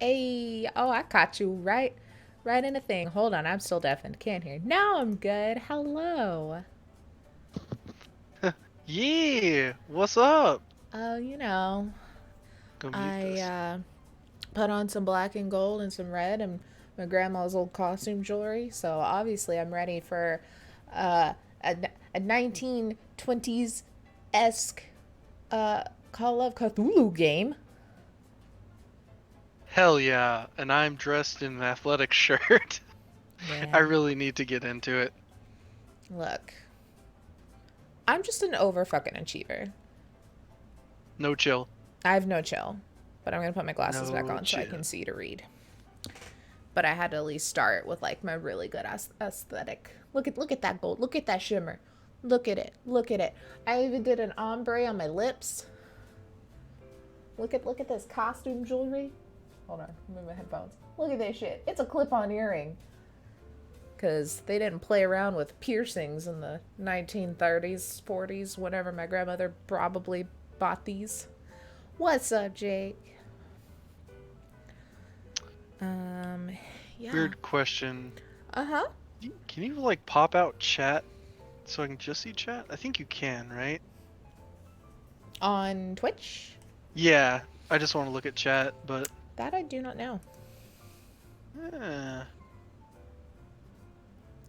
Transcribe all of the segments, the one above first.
Hey, oh, I caught you right in the thing. Hold on, I'm still deaf and can't hear. Now I'm good. Hello. Yeah, what's up? Oh, Go mute I this. put on some black and gold and some red and my grandma's old costume jewelry. So obviously I'm ready for uh, a, a 1920s esque uh, Call of Cthulhu game. Hell yeah, and I'm dressed in an athletic shirt. I Yeah. really need to get into it. Look, I'm just an over fucking achiever. No chill. I have no chill, but I'm gonna put my glasses back No on so I chill. can see to read. But I had to at least start with like my really good aesthetic. Look at that gold. Look at that shimmer. Look at it. Look at it. I even did an ombre on my lips. Look at this costume jewelry. Hold on, move my headphones. Look at this shit. It's a clip-on earring. Cause they didn't play around with piercings in the 1930s, 40s, whenever my grandmother probably bought these. What's up, Jake? Um, yeah. Weird question. Uh huh. Can you like pop out chat so I can just see chat? I think you can, right? On Twitch? Yeah, I just want to look at chat, but That I do not know. eh.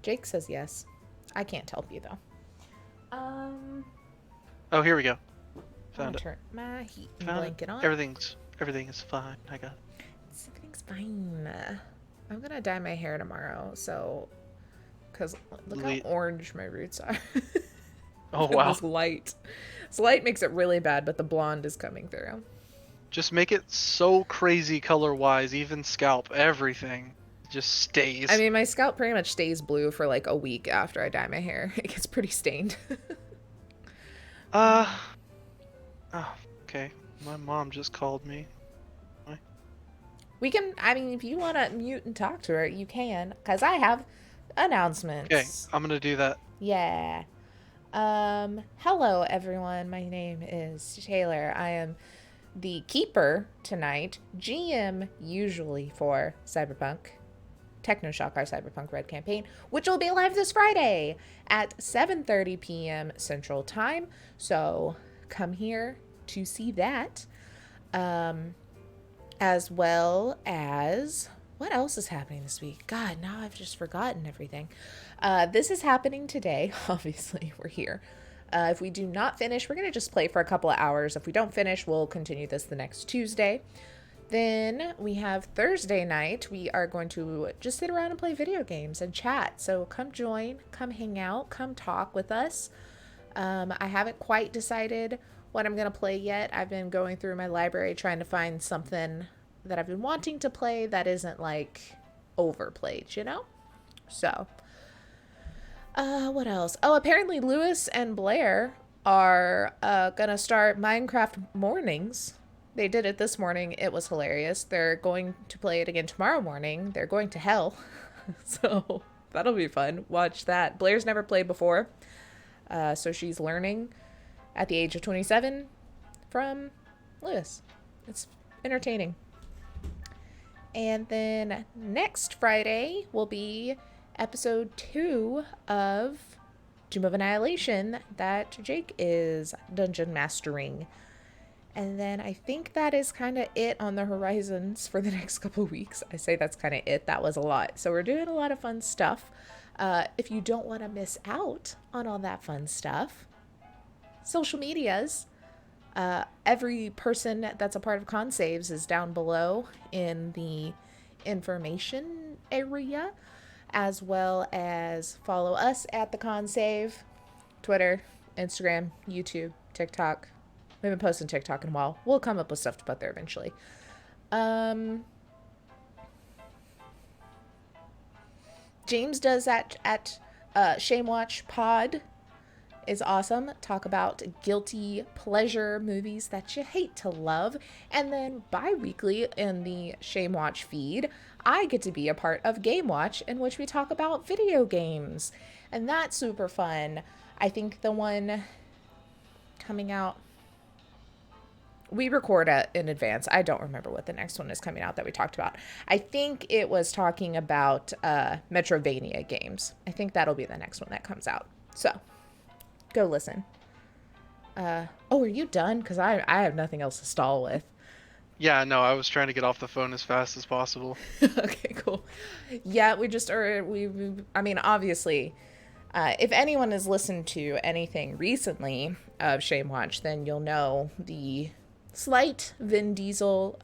Jake says yes. I can't help you though. Um, Oh, here we go. I'm gonna Found it. turn my heat Found it. blanket on. Everything is fine. I got it. Everything's fine. I'm gonna dye my hair tomorrow, so because look how Lee. orange my roots are. Oh And wow. this light. This light makes it really bad, but the blonde is coming through. Just make it so crazy color-wise, even scalp, everything just I stays. mean, my scalp pretty much stays blue for like a week after I dye my hair. It gets pretty stained. Uh, oh, okay. My mom just called me. We can, I mean, if you want to mute and talk to her, you can, because I have Okay, announcements. I'm gonna do that. Yeah. Hello everyone. My name is Taylor. I am the keeper tonight, GM usually for Cyberpunk, TechnoShock, our Cyberpunk Red campaign, which will be live this Friday at 7:30 p.m. Central Time. So come here to see that. Um, as well as what else is happening this week? God, now I've just forgotten everything. This is happening today. Obviously, we're here. If we do not finish, we're going to just play for a couple of hours. If we don't finish, we'll continue this the next Tuesday. Then we have Thursday night. We are going to just sit around and play video games and chat. So come join, come hang out, come talk with us. I haven't quite decided what I'm going to play yet. I've been going through my library trying to find something that I've been wanting to play that isn't like overplayed, you know? So, what else? Oh, apparently Lewis and Blair are gonna start Minecraft mornings. They did it this morning. It was hilarious. They're going to play it again tomorrow morning. They're going to hell. So that'll be fun. Watch that. Blair's never played before. So she's learning at the age of 27 from Lewis. It's entertaining. And then next Friday will be episode 2 of Doom of Annihilation that Jake is dungeon mastering. And then I think that is kind of it on the horizons for the next couple of weeks. I say that's kind of it. That was a lot. So we're doing a lot of fun stuff. If you don't want to miss out on all that fun stuff, social medias. Every person that's a part of Consaves is down below in the information area, as well as follow us at the Consave, Twitter, Instagram, YouTube, TikTok. We haven't posted TikTok in a while. We'll come up with stuff to put there eventually. Um, James does that at Shame Watch Pod is awesome. Talk about guilty pleasure movies that you hate to love. And then bi weekly in the Shame Watch feed, I get to be a part of Game Watch, in which we talk about video games. And that's super fun. I think the one coming out we record in advance. I don't remember what the next one is coming out that we talked about. I think it was talking about Metrovania games. I think that'll be the next one that comes out. So go listen. Oh, are you done? Because I have nothing else to stall with. Yeah, no, I was trying to get off the phone as fast as possible. Okay, cool. Yeah, we just are. I mean, obviously, if anyone has listened to anything recently of Shame Watch, then you'll know the slight Vin Diesel,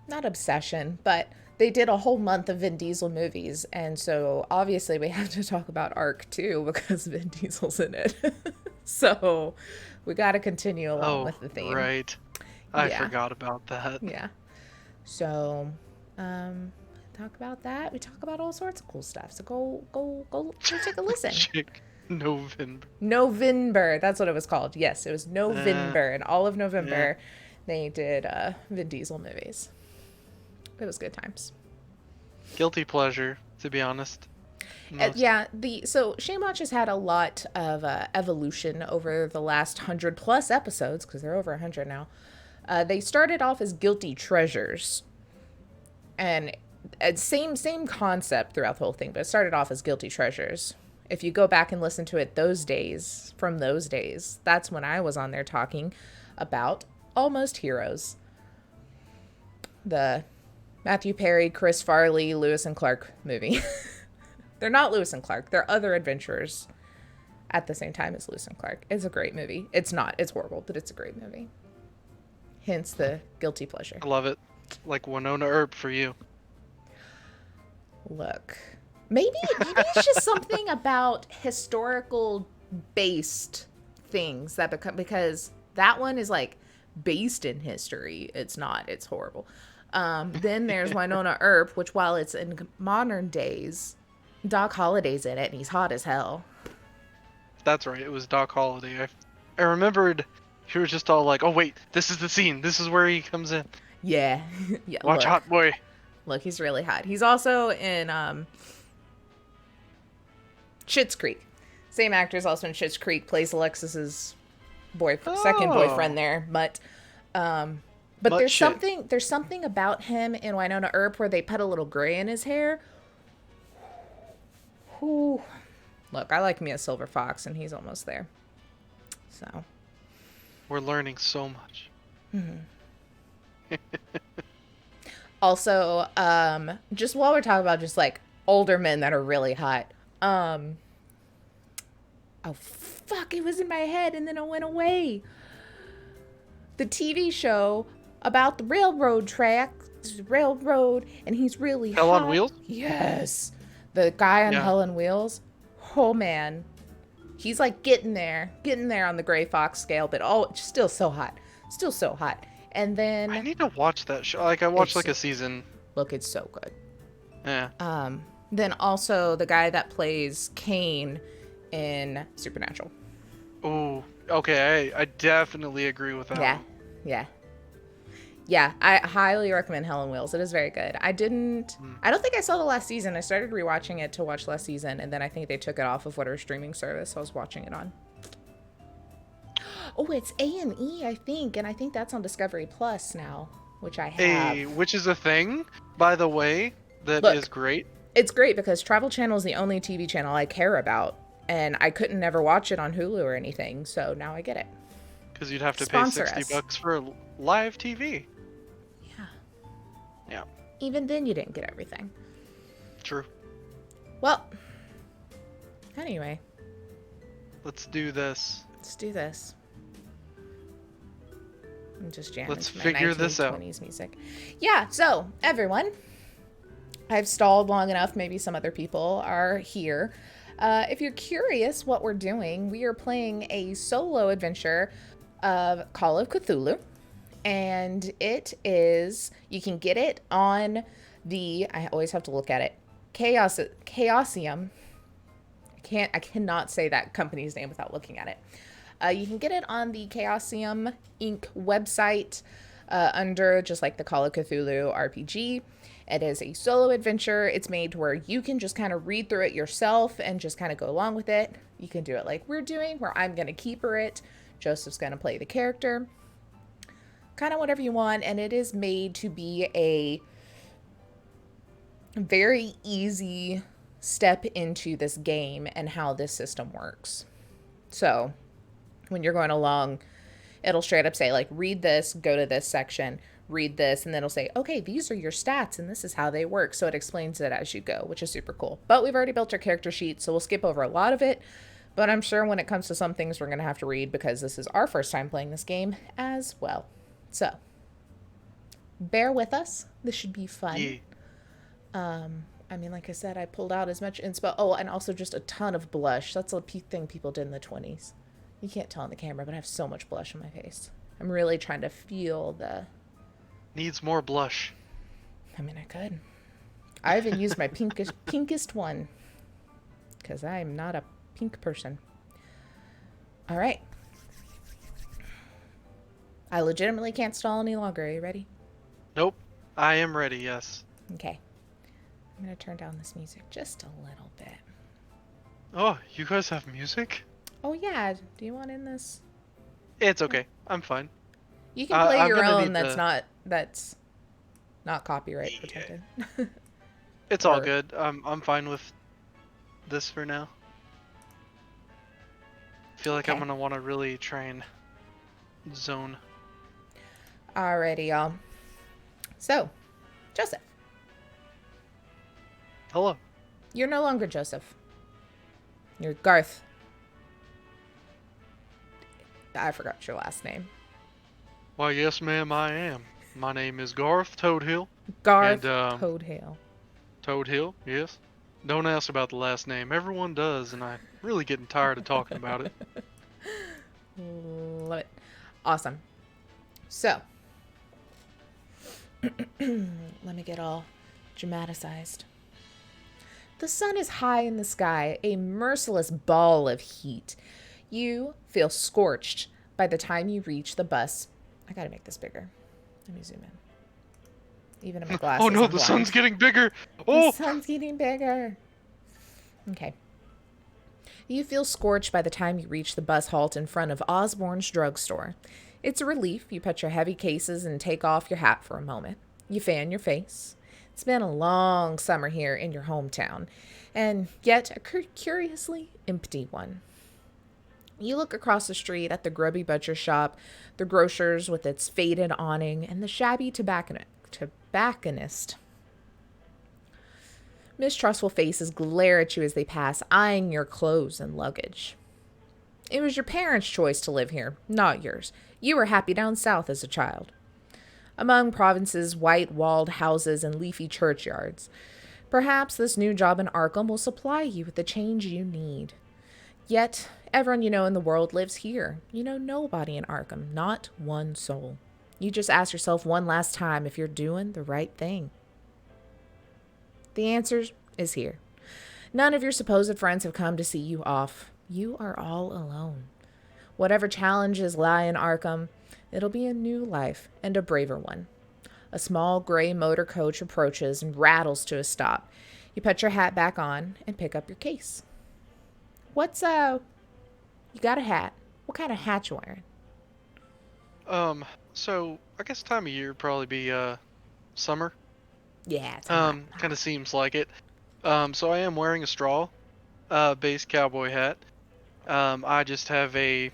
not obsession, but they did a whole month of Vin Diesel movies. And so obviously we have to talk about Arc too because Vin Diesel's in it. So we got to continue along with the theme. Right. I Yeah. forgot about that. Yeah. So, talk about that. We talk about all sorts of cool stuff. So go take a listen. November. November. That's what it was called. Yes, it was November. And all of November, they did Vin Diesel movies. It was good times. Guilty pleasure, to be honest. Yeah, so Shame Watch has had a lot of evolution over the last 100+ episodes, because they're over 100 now. They started off as Guilty Treasures. And same concept throughout the whole thing, but it started off as Guilty Treasures. If you go back and listen to it from those days, that's when I was on there talking about Almost Heroes. The Matthew Perry, Chris Farley, Lewis and Clark movie. They're not Lewis and Clark. They're other adventurers at the same time as Lewis and Clark. It's a great movie. It's not. It's horrible, but it's a great movie. Hence the guilty pleasure. I love it. Like Winona Earp for you. Look. Maybe it's just something about historical based things that become, because that one is like based in history. It's not. It's horrible. Then there's Winona Earp, which while it's in modern days, Doc Holliday's in it and he's hot as hell. That's right. It was Doc Holliday. I remembered he was just all like, "Oh wait, this is the scene. This is where he comes in." Yeah. Yeah. Watch look. Hot Boy. Look, he's really hot. He's also in Schitt's Creek. Same actor is also in Schitt's Creek. Plays Alexis's second boyfriend there. But there's something about him in Winona Earp where they put a little gray in his hair. Whew. Look, I like me a silver fox, and he's almost there. So we're learning so much. Also, just while we're talking about just like older men that are really hot, oh fuck, it was in my head and then it went away. The TV show about the railroad and he's really Hell hot. on Wheels? Yes. The guy on Hell on Wheels. Oh man. He's like getting there on the gray fox scale, but still so hot. Still so hot. And then I need to watch that show. Like I watched like a season. Look, it's so good. Yeah. Then also the guy that plays Kane in Supernatural. Oh, okay. I definitely agree with that. Yeah. I highly recommend Hell on Wheels. It is very good. I don't think I saw the last season. I started rewatching it to watch last season, and then I think they took it off of whatever streaming service I was watching it on. Oh, it's A&E, I think, and I think that's on Discovery Plus now, which I have. Which is a thing, by the way, that is great. It's great because Travel Channel is the only TV channel I care about, and I couldn't never watch it on Hulu or anything, so now I get it. Because you'd have to pay $60 for live TV. Yeah. Even then, you didn't get everything. True. Well, anyway. Let's do this. I'm just jamming. Let's to my figure this out. 1920s music. Yeah, so everyone, I've stalled long enough. Maybe some other people are here. If you're curious what we're doing, we are playing a solo adventure of Call of Cthulhu. And it is, you can get it on I always have to look at it, Chaosium. I cannot say that company's name without looking at it. You can get it on the Chaosium Inc. website under just like the Call of Cthulhu RPG. It is a solo adventure. It's made to where you can just kind of read through it yourself and just kind of go along with it. You can do it like we're doing, where I'm going to keeper it Joseph's going to play the character. Kind of whatever you want, and it is made to be a very easy step into this game and how this system works. So, when you're going along, it'll straight up say, like, read this, go to this section, read this, and then it'll say, okay, these are your stats, and this is how they work. So it explains it as you go, which is super cool. But we've already built our character sheet, so we'll skip over a lot of it. But I'm sure when it comes to some things, we're going to have to read because this is our first time playing this game as well. So, bear with us. This should be fun. Yeah. I mean, like I said, I pulled out as much inspo. Oh, and also just a ton of blush. That's a thing people did in the 20s. You can't tell on the camera, but I have so much blush on my face. I'm really trying to feel the... Needs more blush. I mean, I could. I even used my pinkest one. Because I'm not a pink person. All right. I legitimately can't stall any longer. Are you ready? Nope. I am ready, yes. Okay. I'm going to turn down this music just a little bit. Oh, you guys have music? Oh, yeah. Do you want in this? It's okay. I'm fine. You can play your own that's not copyright protected. It's all good. I'm fine with this for now. I feel like I'm gonna want to really try and zone. Alrighty, y'all. So, Joseph. Hello. You're no longer Joseph. You're Garth. I forgot your last name. Why, yes, ma'am, I am. My name is Garth Toadhill. Garth And, Toadhill. Toadhill, yes. Don't ask about the last name. Everyone does, and I'm really getting tired of talking about it. Love it. Awesome. So, let me get all dramaticized. The sun is high in the sky, a merciless ball of heat. You feel scorched by the time you reach the bus. I gotta make this bigger. Let me zoom in. Even in my glasses. Oh no, I'm the blind. sun's getting bigger! Oh! The sun's getting bigger. Okay. You feel scorched by the time you reach the bus halt in front of Osborne's drugstore. It's a relief. You put your heavy cases and take off your hat for a moment. You fan your face. It's been a long summer here in your hometown, and yet a curiously empty one. You look across the street at the grubby butcher shop, the grocer's with its faded awning, and the shabby tobacconist. Mistrustful faces glare at you as they pass, eyeing your clothes and luggage. It was your parents' choice to live here, not yours. You were happy down south as a child. Among Providence's white-walled houses and leafy churchyards, perhaps this new job in Arkham will supply you with the change you need. Yet, everyone you know in the world lives here. You know nobody in Arkham, not one soul. You just ask yourself one last time if you're doing the right thing. The answer is here. None of your supposed friends have come to see you off. You are all alone. Whatever challenges lie in Arkham, it'll be a new life and a braver one. A small gray motor coach approaches and rattles to a stop. You put your hat back on and pick up your case. You got a hat. What kind of hat you wearing? So I guess time of year would probably be summer. Yeah, it's Kind of seems like it. So I am wearing a straw base cowboy hat. I just have a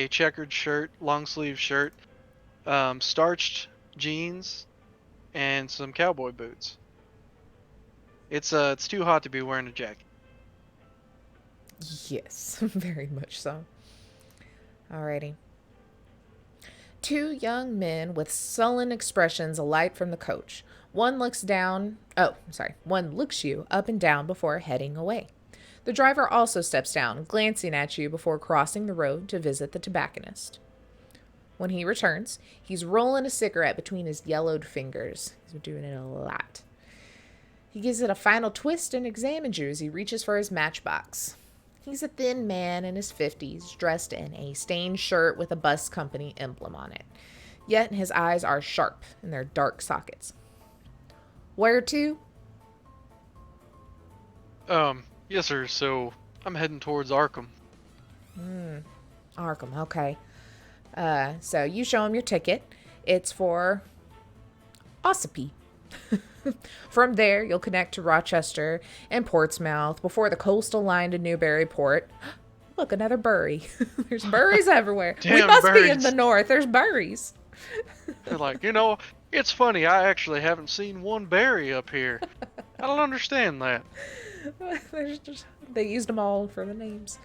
checkered shirt, long sleeve shirt, starched jeans, and some cowboy boots. It's too hot to be wearing a jacket. Yes, very much so. Alrighty. Two young men with sullen expressions alight from the coach. One looks you up and down before heading away. The driver also steps down, glancing at you before crossing the road to visit the tobacconist. When he returns, he's rolling a cigarette between his yellowed fingers. He's been doing it a lot. He gives it a final twist and examines you as he reaches for his matchbox. He's a thin man in his 50s, dressed in a stained shirt with a bus company emblem on it. Yet his eyes are sharp in their dark sockets. Where to? Yes, sir. So I'm heading towards Arkham. Arkham, okay. So you show him your ticket. It's for Ossipee. From there, you'll connect to Rochester and Portsmouth before the coastal line to Newburyport. Look, another Bury. There's Burys everywhere. We Damn must be in the birds. north. There's Burys. They're like, it's funny. I actually haven't seen one berry up here. I don't understand that. They used them all for the names.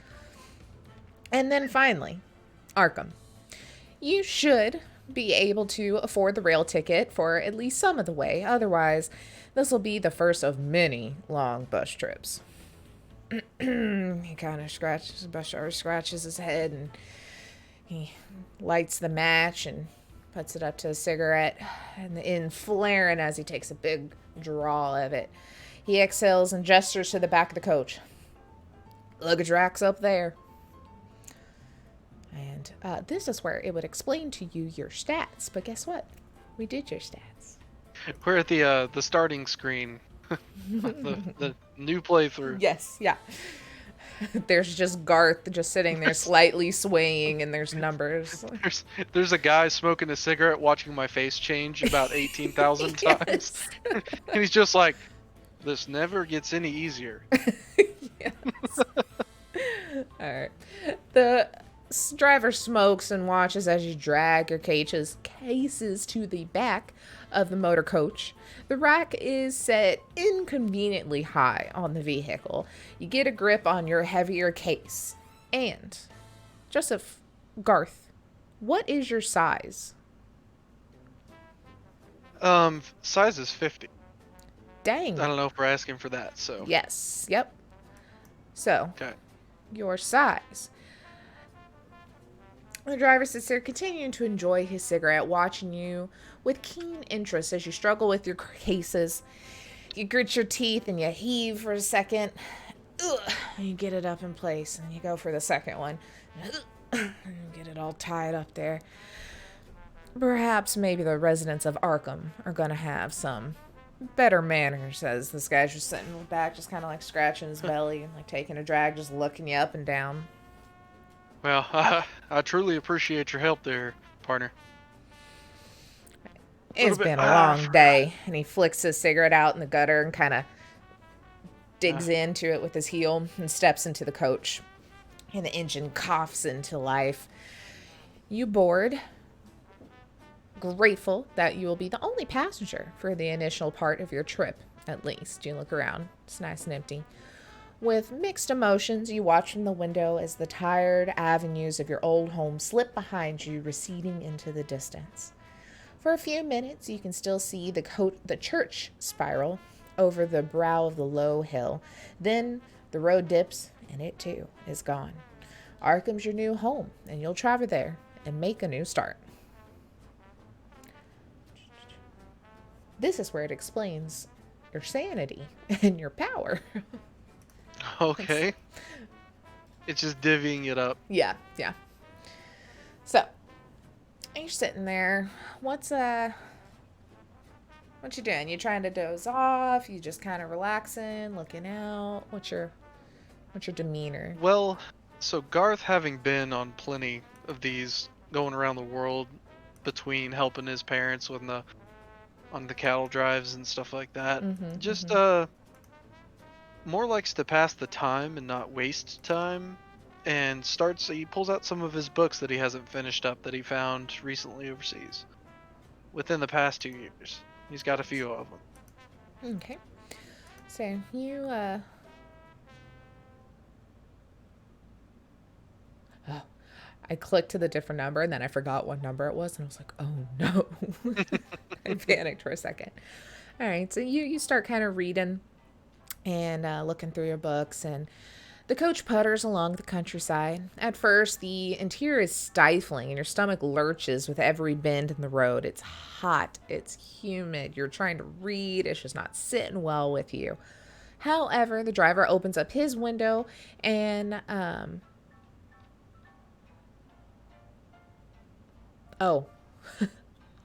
And then finally, Arkham. You should be able to afford the rail ticket for at least some of the way. Otherwise, this will be the first of many long bus trips. He kind of scratches, the bus driver scratches his head, and he lights the match and puts it up to a cigarette, and in flaring as he takes a big draw of it. He exhales and gestures to the back of the coach. Luggage rack's up there. And this is where it would explain to you your stats. But guess what? We did your stats. We're at the starting screen. the new playthrough. Yes, yeah. There's just Garth just sitting there slightly swaying, and there's numbers. There's a guy smoking a cigarette watching my face change about 18,000 times. And he's just like, this never gets any easier. Yes. All right. The driver smokes and watches as you drag your cases to the back of the motor coach. The rack is set inconveniently high on the vehicle. You get a grip on your heavier case. And, Joseph, Garth, what is your size? Size is 50. Dang. I don't know if we're asking for that, so. Yes. Yep. So, Okay. your size. The driver sits there continuing to enjoy his cigarette, watching you with keen interest as you struggle with your cases. You grit your teeth and you heave for a second. Ugh, and you get it up in place and you go for the second one. And you get it all tied up there. Perhaps maybe the residents of Arkham are going to have some better manners, as this guy's just sitting in the back, just kind of like scratching his belly and like taking a drag, just looking you up and down. Well, I truly appreciate your help there, partner. It's been a long day. And he flicks his cigarette out in the gutter and kind of digs into it with his heel and steps into the coach. And the engine coughs into life. You board, grateful that you will be the only passenger for the initial part of your trip, at least. You look around. It's nice and empty. With mixed emotions, you watch from the window as the tired avenues of your old home slip behind you, receding into the distance. For a few minutes, you can still see the church spiral over the brow of the low hill. Then the road dips, and it too is gone. Arkham's your new home, and you'll travel there and make a new start. This is where it explains your sanity and your power. Okay. It's just divvying it up. Yeah. So, you're sitting there. What you doing? You trying to doze off? You just kind of relaxing, looking out? What's your demeanor? Well, so Garth, having been on plenty of these, going around the world between helping his parents on the cattle drives and stuff like that, more likes to pass the time and not waste time, and he pulls out some of his books that he hasn't finished up that he found recently overseas within the past 2 years. He's got a few of them. Okay. So you I clicked to the different number and then I forgot what number it was and I was like, oh no. I panicked for a second. All right, so you start kind of reading and looking through your books, and the coach putters along the countryside. At first, the interior is stifling and your stomach lurches with every bend in the road. It's hot. It's humid. You're trying to read. It's just not sitting well with you. However, the driver opens up his window and,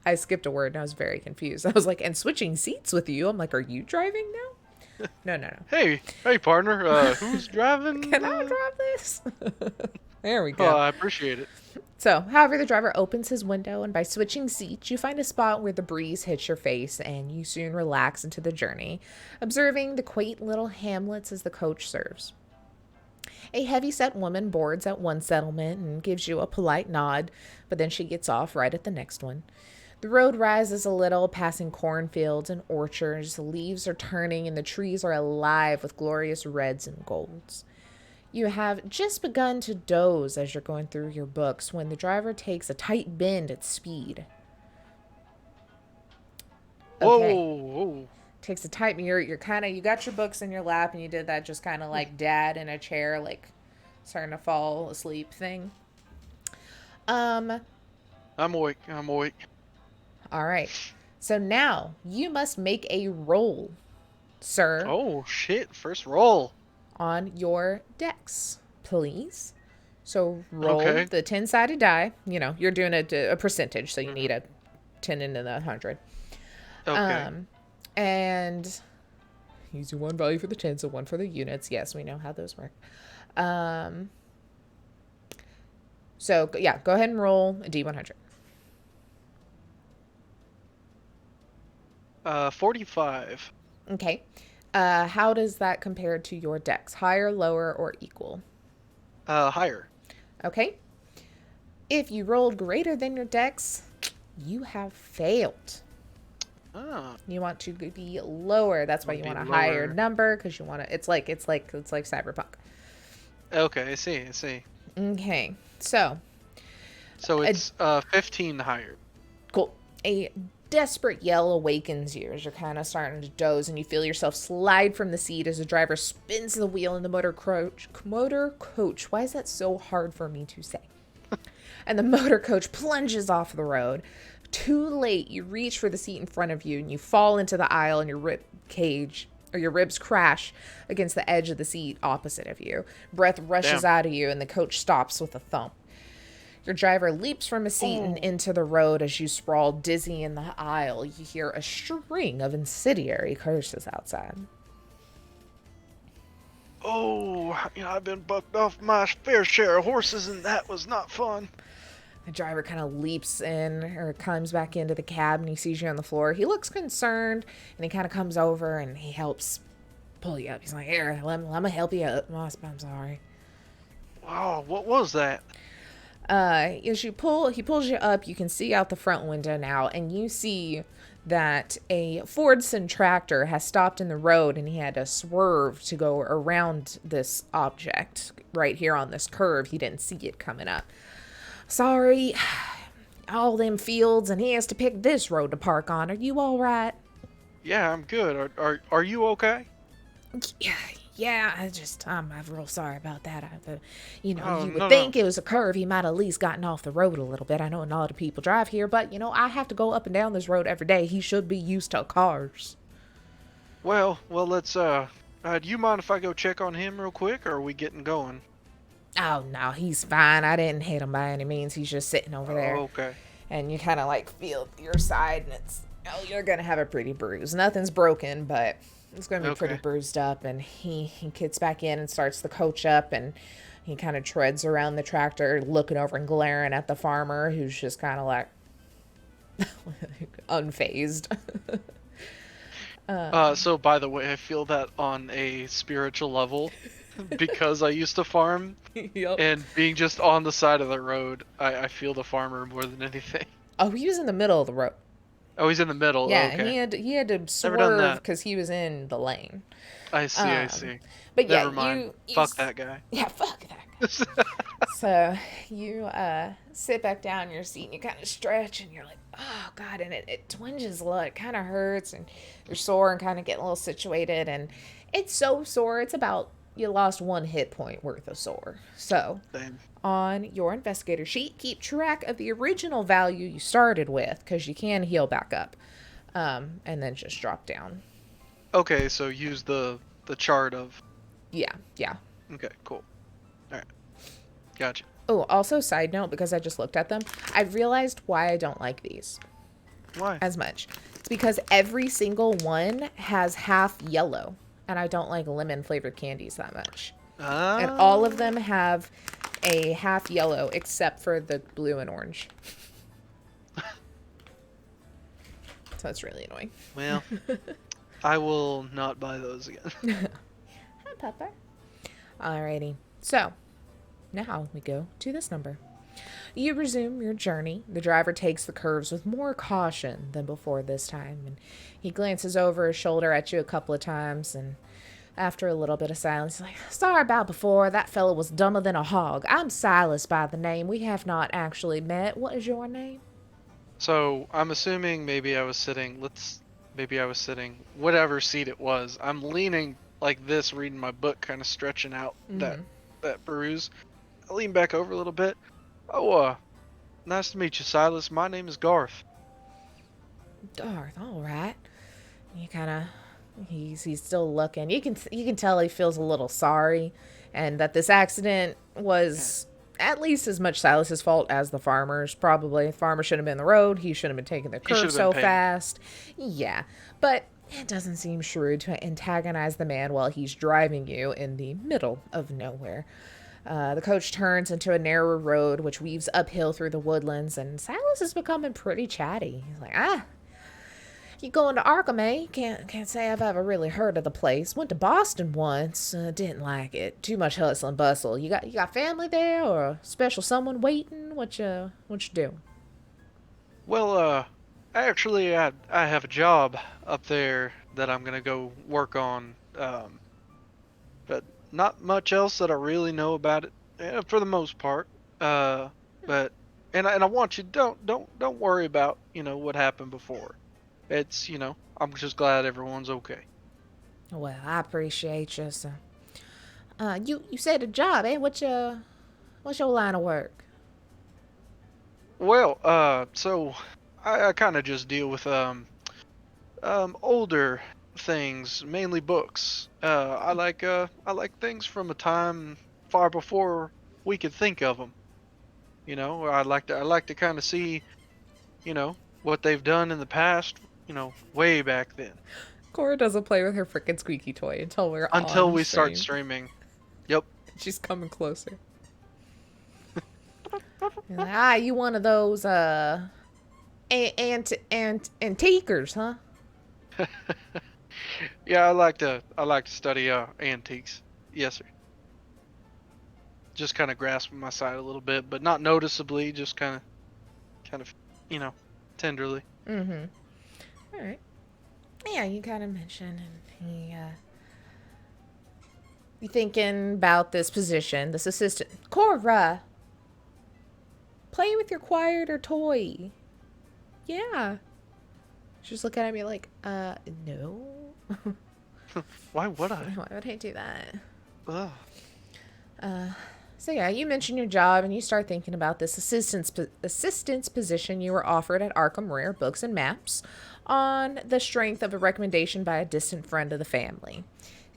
I skipped a word and I was very confused. I was like, and switching seats with you. I'm like, are you driving now? No. Hey, partner, who's driving? Can I drive this? There we Oh, go. I appreciate it. So, however, the driver opens his window, and by switching seats, you find a spot where the breeze hits your face, and you soon relax into the journey, observing the quaint little hamlets as the coach serves. A heavy-set woman boards at one settlement and gives you a polite nod, but then she gets off right at the next one. The road rises a little, passing cornfields and orchards. The leaves are turning, and the trees are alive with glorious reds and golds. You have just begun to doze as you're going through your books when the driver takes a tight bend at speed. Whoa, Okay. whoa. Takes a tight you're kind of you got your books in your lap and you did that just kind of like dad in a chair like starting to fall asleep thing. Um I'm awake. I'm awake. all right. So now you must make a roll, sir, Oh shit! First roll. on your dex, please. So roll Okay. the 10-sided die. You know, you're doing a percentage, so you Mhm. need a 10 into the 100. Okay. And use your one value for the 10, so one for the units. Yes, we know how those work. So yeah, go ahead and roll a D100. 45. Okay. How does that compare to your dex? Higher, lower, or equal? Higher. Okay. If you rolled greater than your dex, you have failed. Ah. You want to be lower. That's why you want a higher number because you want to. It's like Cyberpunk. Okay, I see. I see. Okay. So So it's 15 higher. cool. A desperate yell awakens you as you're kind of starting to doze, and you feel yourself slide from the seat as the driver spins the wheel in the motor coach. Why is that so hard for me to say? And the motor coach plunges off the road. Too late, you reach for the seat in front of you and you fall into the aisle, and your ribs crash against the edge of the seat opposite of you. Breath rushes out of you and the coach stops with a thump. Your driver leaps from a seat and into the road as you sprawl dizzy in the aisle. You hear a string of incendiary curses outside. Oh, I've been bucked off my fair share of horses, and that was not fun. The driver kind of leaps in or climbs back into the cab and he sees you on the floor. He looks concerned and he kind of comes over and he helps pull you up. He's like, here, let me help you up. Oh, I'm sorry. Wow, what was that? As he pulls you up, you can see out the front window now, and you see that a Fordson tractor has stopped in the road and he had to swerve to go around this object right here on this curve. He didn't see it coming up. Sorry, all them fields, and he has to pick this road to park on. Are you all right? Yeah, I'm good. Are you okay? Yeah, I'm real sorry about that. You Oh, would no, think no. it was a curve. He might at least gotten off the road a little bit. I know not a lot of people drive here, but, I have to go up and down this road every day. He should be used to cars. Well, let's, do you mind if I go check on him real quick, or are we getting going? Oh, no, he's fine. I didn't hit him by any means. He's just sitting over there. Oh, okay. And you kind of, feel your side, and you're going to have a pretty bruise. Nothing's broken, but it's going to be pretty bruised up. And he gets back in and starts the coach up, and he kind of treads around the tractor, looking over and glaring at the farmer, who's just kind of unfazed. So by the way, I feel that on a spiritual level, because I used to farm, Yep. and being just on the side of the road, I feel the farmer more than anything. Oh, he was in the middle of the road. Oh, he's in the middle. Yeah, Okay. he had to Never done swerve that. because he was in the lane. I see. But yeah, Never mind. Fuck that guy. Yeah, fuck that guy. So you sit back down in your seat and you kind of stretch and you're like, oh god, and it twinges a lot. It kind of hurts and you're sore and kind of getting a little situated, and it's so sore. It's about you lost 1 hit point worth of sore. So Same. on your investigator sheet, keep track of the original value you started with because you can heal back up, and then just drop down. Okay, so use the chart of. Yeah. Okay, cool. All right. Gotcha. Oh, also side note, because I just looked at them, I realized why I don't like these Why? as much. It's because every single one has half yellow, and I don't like lemon flavored candies that much. And all of them have a half yellow except for the blue and orange. So it's really annoying. Well, I will not buy those again. Hi, Pepper. Alrighty. So, now we go to this number. You resume your journey. The driver takes the curves with more caution than before this time, and he glances over his shoulder at you a couple of times, and after a little bit of silence, he's like, "Sorry about before. That fellow was dumber than a hog. I'm Silas by the name. We have not actually met. What is your name?" So I'm assuming maybe I was sitting, whatever seat it was. I'm leaning like this, reading my book, kind of stretching out that peruse. I lean back over a little bit. Oh, nice to meet you, Silas. My name is Garth. Garth, all right. You kind of, he's still looking. You can tell he feels a little sorry, and that this accident was at least as much Silas's fault as the farmer's. Probably, the farmer shouldn't have been in the road. He shouldn't have been taking the curve so fast. Yeah, but it doesn't seem shrewd to antagonize the man while he's driving you in the middle of nowhere. The coach turns into a narrow road which weaves uphill through the woodlands, and Silas is becoming pretty chatty. He's like, you going to Arkham, eh? Can't say I've ever really heard of the place. Went to Boston once. Didn't like it. Too much hustle and bustle. You got family there, or a special someone waiting? What you do? Well, actually, I have a job up there that I'm gonna go work on. But not much else that I really know about it, for the most part. But I want you, don't worry about what happened before. It's I'm just glad everyone's okay. Well, I appreciate you. So, you said a job, eh? What's your line of work? Well, so I kind of just deal with older things, mainly books. I like things from a time far before we could think of them. I like to kind of see, what they've done in the past. Way back then. Cora doesn't play with her freaking squeaky toy Until on we stream. start streaming. Yep. She's coming closer. Like, you one of those antiquers, huh? Yeah, I like to study antiques. Yes, sir. Just kind of grasping my side a little bit, but not noticeably, just kind of, tenderly. Mm-hmm. All right. Yeah, you kind of mentioned, and you thinking about this position, this assistant. Cora, play with your quieter toy. Yeah. She's looking at me like, no. Why would I? Why would I do that? Ugh. So yeah, you mentioned your job, and you start thinking about this assistance position you were offered at Arkham Rare Books and Maps on the strength of a recommendation by a distant friend of the family.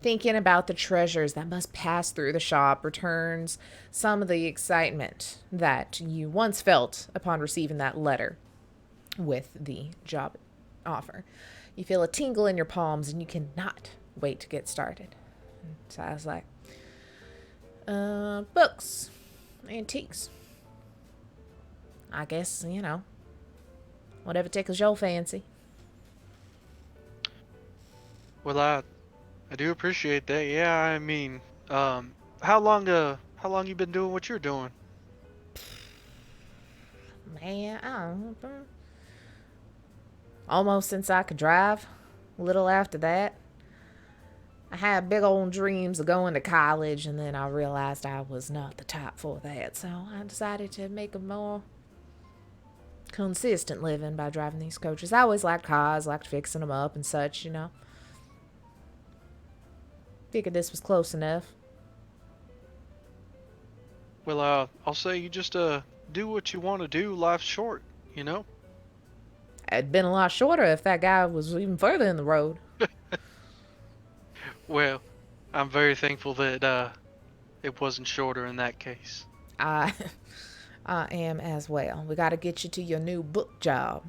Thinking about the treasures that must pass through the shop returns some of the excitement that you once felt upon receiving that letter with the job offer. You feel a tingle in your palms, and you cannot wait to get started. So I was like, books, antiques. I guess, whatever tickles your fancy. Well, I do appreciate that. Yeah, I mean, how long you been doing what you're doing? Man, I don't know. Almost since I could drive. A little after that. I had big old dreams of going to college, and then I realized I was not the type for that. So I decided to make a more consistent living by driving these coaches. I always liked cars, liked fixing them up and such, Figured this was close enough. Well, I'll say you just do what you want to do. Life's short, It'd been a lot shorter if that guy was even further in the road. Well, I'm very thankful that it wasn't shorter in that case. I am as well. We got to get you to your new book job.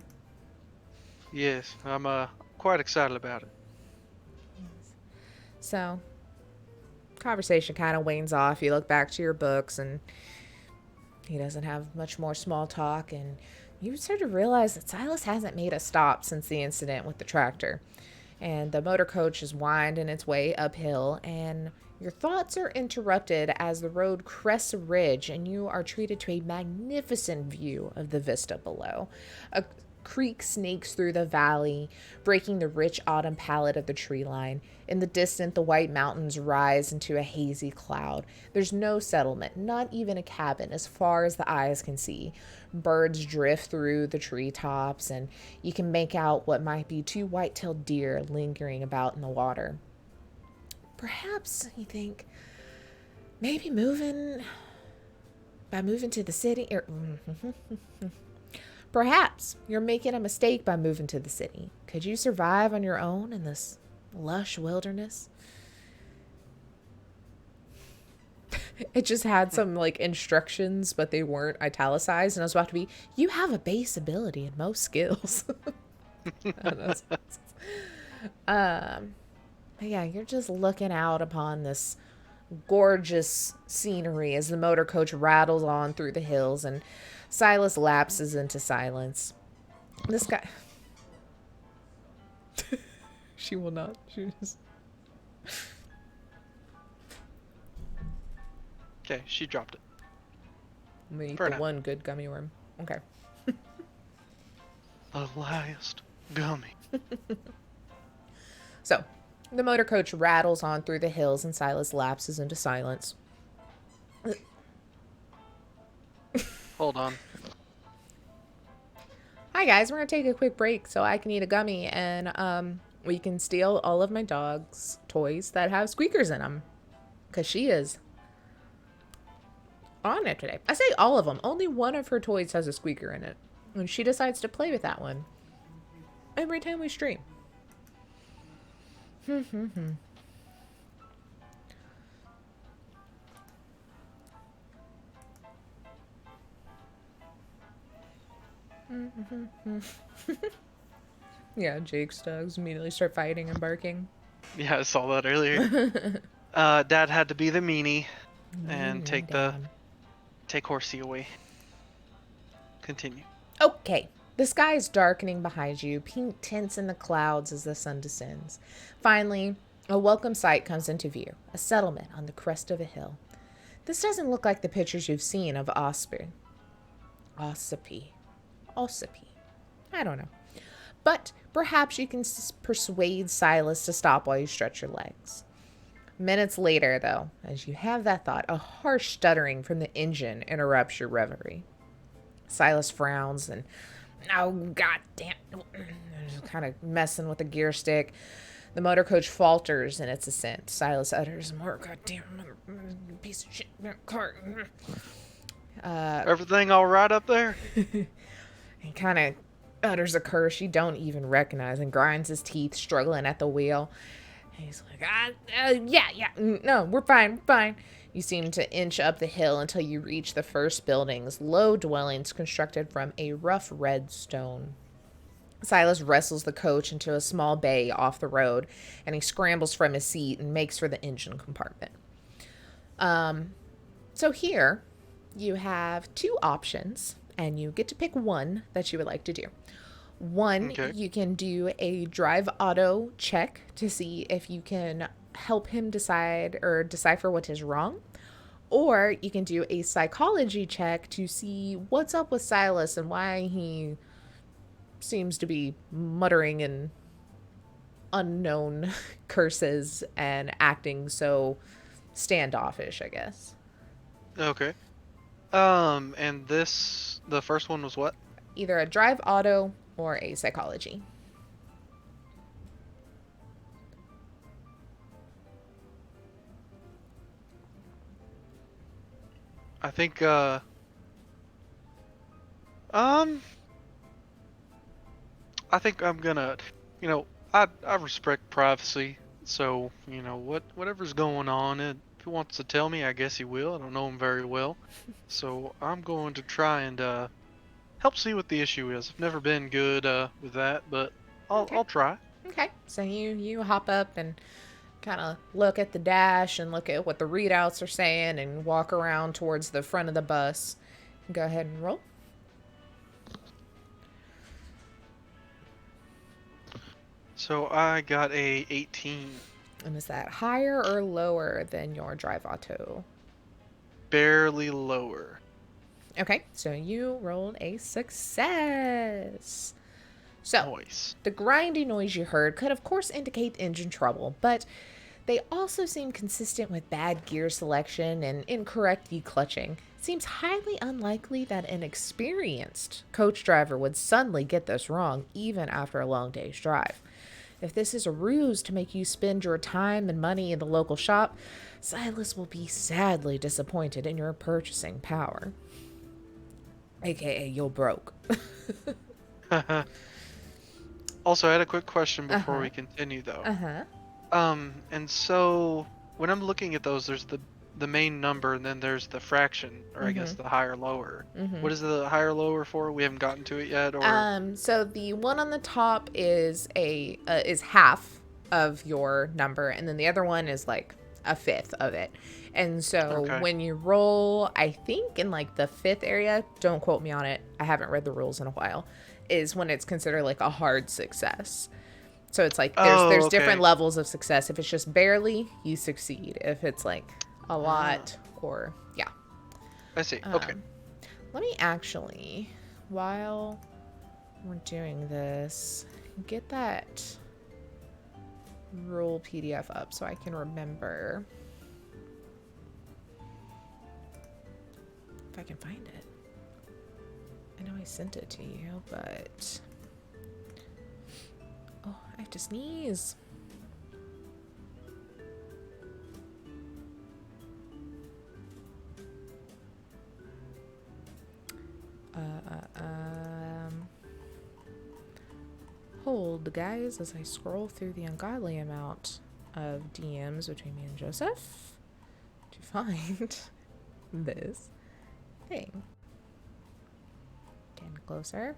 Yes, I'm quite excited about it. So, conversation kind of wanes off. You look back to your books, and He doesn't have much more small talk, and you start to realize that Silas hasn't made a stop since the incident with the tractor. And the motor coach is winding its way uphill, and your thoughts are interrupted as the road crests a ridge and you are treated to a magnificent view of the vista below. A creek snakes through the valley, breaking the rich autumn palette of the tree line. In the distance, the white mountains rise into a hazy cloud. There's no settlement, not even a cabin, as far as the eyes can see. Birds drift through the treetops, and you can make out what might be two white-tailed deer lingering about in the water. Perhaps, you think, maybe moving to the city, or perhaps you're making a mistake by moving to the city. Could you survive on your own in this lush wilderness? It just had some like instructions, but they weren't italicized, and I was about to be, you have a base ability in most skills. But yeah, you're just looking out upon this gorgeous scenery as the motor coach rattles on through the hills and Silas lapses into silence. This guy. She will not. She just. Okay, she dropped it. I'm gonna eat For the now. one good gummy worm. Okay. The last gummy. So, the motor coach rattles on through the hills and Silas lapses into silence. Hold on. Hi guys, we're gonna take a quick break so I can eat a gummy and we can steal all of my dog's toys that have squeakers in them. Cause she is on it today. I say all of them. Only one of her toys has a squeaker in it. And she decides to play with that one every time we stream. Yeah, Jake's dogs immediately start fighting and barking. Yeah, I saw that earlier. Dad had to be the meanie and take Horsey away. Continue. Okay. The sky is darkening behind you, pink tints in the clouds as the sun descends. Finally, a welcome sight comes into view, a settlement on the crest of a hill. This doesn't look like the pictures you've seen of Ossipi. I don't know. But perhaps you can persuade Silas to stop while you stretch your legs. Minutes later, though, as you have that thought, a harsh stuttering from the engine interrupts your reverie. Silas frowns and, oh, goddamn, kind of messing with the gear stick. The motor coach falters in its ascent. Silas utters, more goddamn piece of shit car. Everything all right up there? He kind of utters a curse you don't even recognize and grinds his teeth, struggling at the wheel. He's like, yeah, no, we're fine. You seem to inch up the hill until you reach the first buildings, low dwellings constructed from a rough red stone. Silas wrestles the coach into a small bay off the road, and he scrambles from his seat and makes for the engine compartment. So here, you have two options, and you get to pick one that you would like to do. One, Okay. you can do a drive auto check to see if you can help him decide or decipher what is wrong. Or you can do a psychology check to see what's up with Silas and why he seems to be muttering in unknown curses and acting so standoffish, I guess. Okay. And the first one was what? Either a drive auto or a psychology. I think, I think I'm gonna, I respect privacy, so, whatever's going on, and if he wants to tell me, I guess he will. I don't know him very well. So I'm going to try and, help see what the issue is. I've never been good, with that, but I'll try. Okay, so you hop up and kind of look at the dash and look at what the readouts are saying and walk around towards the front of the bus. Go ahead and roll. So I got a 18. And is that higher or lower than your drive auto? Barely lower. Okay, so you rolled a success. So, Nice. the grinding noise you heard could, of course, indicate engine trouble, but they also seem consistent with bad gear selection and incorrect clutching. It seems highly unlikely that an experienced coach driver would suddenly get this wrong, even after a long day's drive. If this is a ruse to make you spend your time and money in the local shop, Silas will be sadly disappointed in your purchasing power. AKA, you're broke. Also, I had a quick question Uh before huh. we continue, though. Uh huh. And so when I'm looking at those, there's the main number, and then there's the fraction, or I Mm guess hmm. the higher lower. Mm hmm. What is the higher lower for? We haven't gotten to it yet, or So the one on the top is half of your number, and then the other one is like a fifth of it. And so okay. when you roll, I think in like the fifth area, don't quote me on it. I haven't read the rules in a while. Is when it's considered like a hard success. So it's like Oh, there's different okay. levels of success. If it's just barely, you succeed. If it's like a Ah, lot, or yeah. I see. Okay. Um, Let me actually, while we're doing this, get that rule PDF up so I can remember if I can find it. I know I sent it to you, but oh, I have to sneeze. Hold, guys, as I scroll through the ungodly amount of DMs between me and Joseph to find this thing. Getting closer.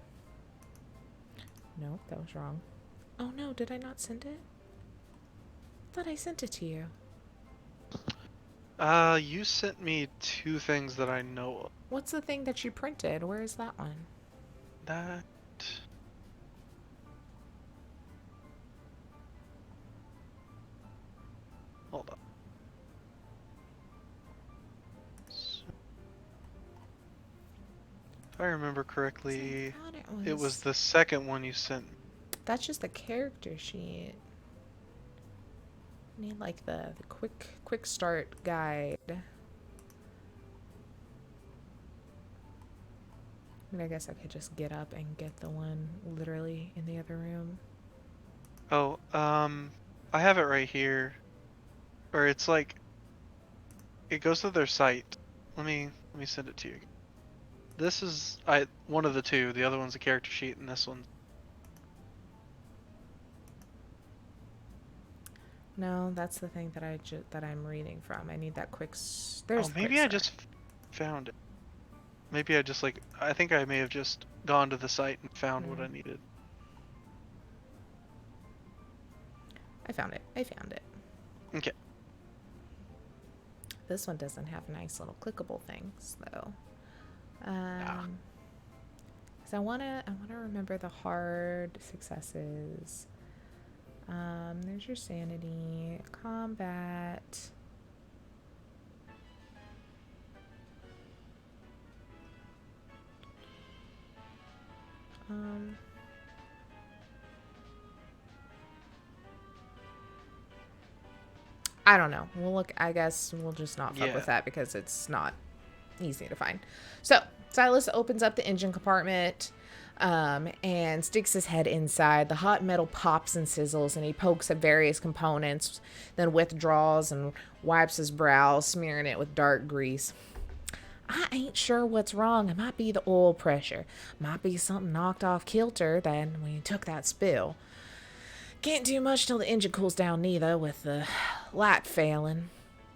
Nope, that was wrong. Oh no, did I not send it? I thought I sent it to you. You sent me two things that I know of. What's the thing that you printed? Where is that one? That. Hold on. If I remember correctly, I thought it was the second one you sent me. That's just a character sheet. I need like the quick start guide. I mean, I guess I could just get up and get the one literally in the other room. Oh, I have it right here. Or it's like it goes to their site. Let me send it to you. This is one of the two. The other one's a character sheet, and this one. No, that's the thing that that I'm reading from. I need that Oh, there's the quick maybe I start. just found it. Maybe I just I think I may have just gone to the site and found what I needed. I found it. I found it. Okay. This one doesn't have nice little clickable things though. Ah. Because I wanna remember the hard successes. There's your sanity, combat. Um, I don't know. We'll look. I guess we'll just not fuck Yeah. with that because it's not easy to find. So Silas opens up the engine compartment and sticks his head inside. The hot metal pops and sizzles, and he pokes at various components, then withdraws and wipes his brow, smearing it with dark grease. I ain't sure what's wrong. It might be the oil pressure. Might be something knocked off kilter then when you took that spill. Can't do much till the engine cools down neither, with the light failing.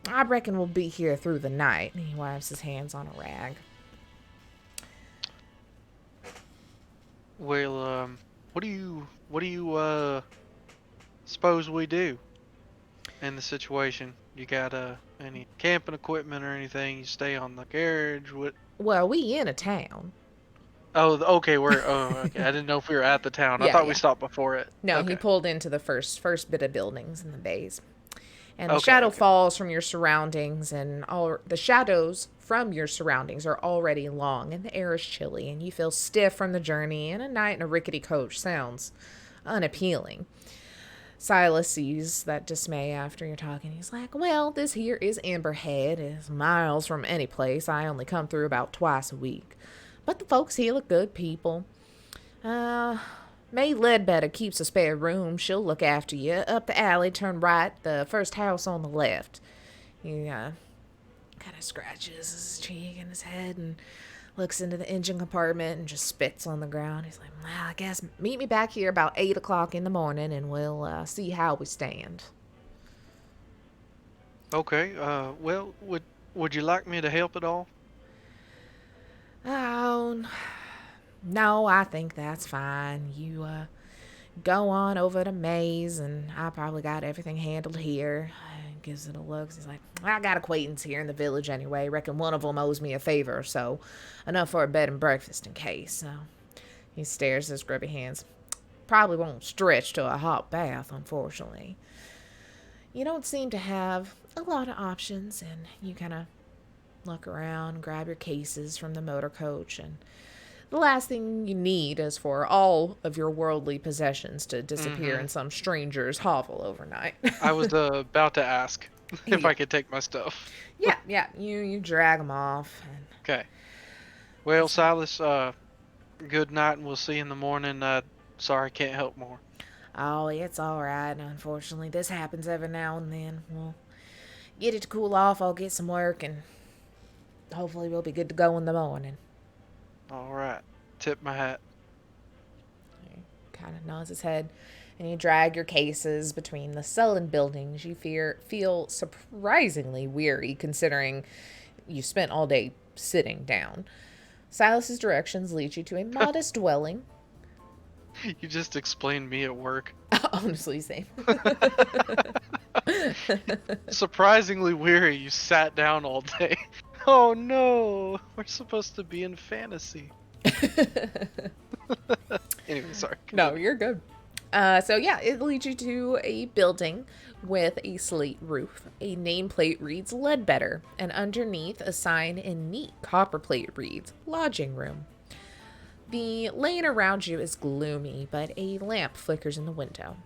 I reckon we'll be here through the night. He wipes his hands on a rag. Well, what do you suppose we do in the situation? You got any camping equipment or anything? You stay on the carriage? What Well, we in a town. Oh, okay. Okay. I didn't know if we were at the town. I Yeah, thought we yeah. stopped before it. No, he Okay. pulled into the first bit of buildings in the bays. And the Okay. shadow Okay. falls from your surroundings, and all the shadows from your surroundings are already long, and the air is chilly, and you feel stiff from the journey, and a night in a rickety coach sounds unappealing. Silas sees that dismay after you're talking. He's like, well, this here is Amberhead. It's miles from any place. I only come through about twice a week. But the folks here look good people. Uh, May Ledbetter keeps a spare room. She'll look after you. Up the alley, turn right, the first house on the left. He kind of scratches his cheek and his head and looks into the engine compartment and just spits on the ground. He's like, well, I guess meet me back here about 8 o'clock in the morning and we'll see how we stand. Okay. Well, would you like me to help at all? Oh, no, I think that's fine. You go on over to Maze, and I probably got everything handled here. Gives it a look. He's like, I got acquaintance here in the village anyway. Reckon one of them owes me a favor, so enough for a bed and breakfast in case. So he stares at his grubby hands. Probably won't stretch to a hot bath, unfortunately. You don't seem to have a lot of options, and you kind of look around, grab your cases from the motor coach, and the last thing you need is for all of your worldly possessions to disappear Mm-hmm. in some stranger's hovel overnight. I was about to ask if Yeah, I could take my stuff. yeah. You drag them off, and Okay. Well, he's like, Silas, good night, and we'll see you in the morning. Sorry, can't help more. "Oh, it's all right. Unfortunately, this happens every now and then. We'll get it to cool off. I'll get some work, and hopefully we'll be good to go in the morning." All right. Tip my hat. He kind of nods his head, and you drag your cases between the sullen buildings. You feel surprisingly weary, considering you spent all day sitting down. Silas's directions lead you to a modest dwelling. You just explained me at work. Honestly, same. Surprisingly weary, you sat down all day. Oh no, we're supposed to be in fantasy. Anyway, sorry. No, Continue. you're good. So yeah, it leads you to a building with a slate roof. A nameplate reads Ledbetter, and underneath a sign in neat copperplate reads Lodging Room. The lane around you is gloomy, but a lamp flickers in the window.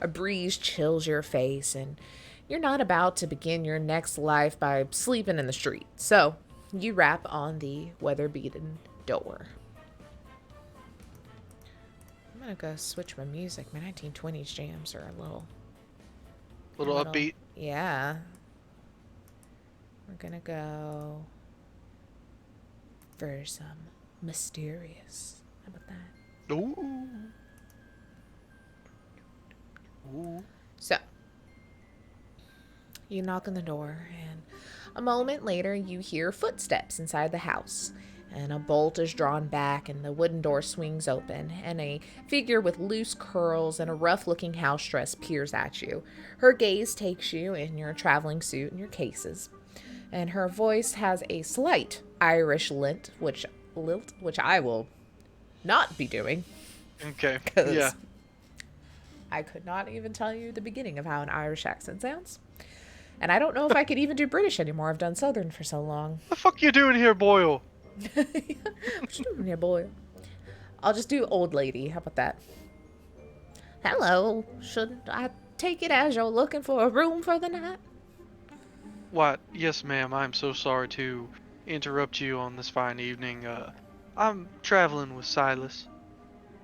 A breeze chills your face, and you're not about to begin your next life by sleeping in the street. So you rap on the weather-beaten door. I'm gonna go switch my music. My 1920s jams are a little, Little upbeat. yeah. We're gonna go for some mysterious. How about that? Ooh. Ooh. So, you knock on the door, and a moment later, you hear footsteps inside the house. And a bolt is drawn back, and the wooden door swings open, and a figure with loose curls and a rough looking house dress peers at you. Her gaze takes you in your traveling suit and your cases, and her voice has a slight Irish lilt, which I will not be doing, Okay. because Yeah. I could not even tell you the beginning of how an Irish accent sounds. And I don't know if I could even do British anymore. I've done Southern for so long. The fuck you doing here, Boyle? What you doing here, boy? I'll just do old lady. How about that? Hello. Should I take it as you're looking for a room for the night? What? Yes, ma'am. I'm so sorry to interrupt you on this fine evening. I'm traveling with Silas,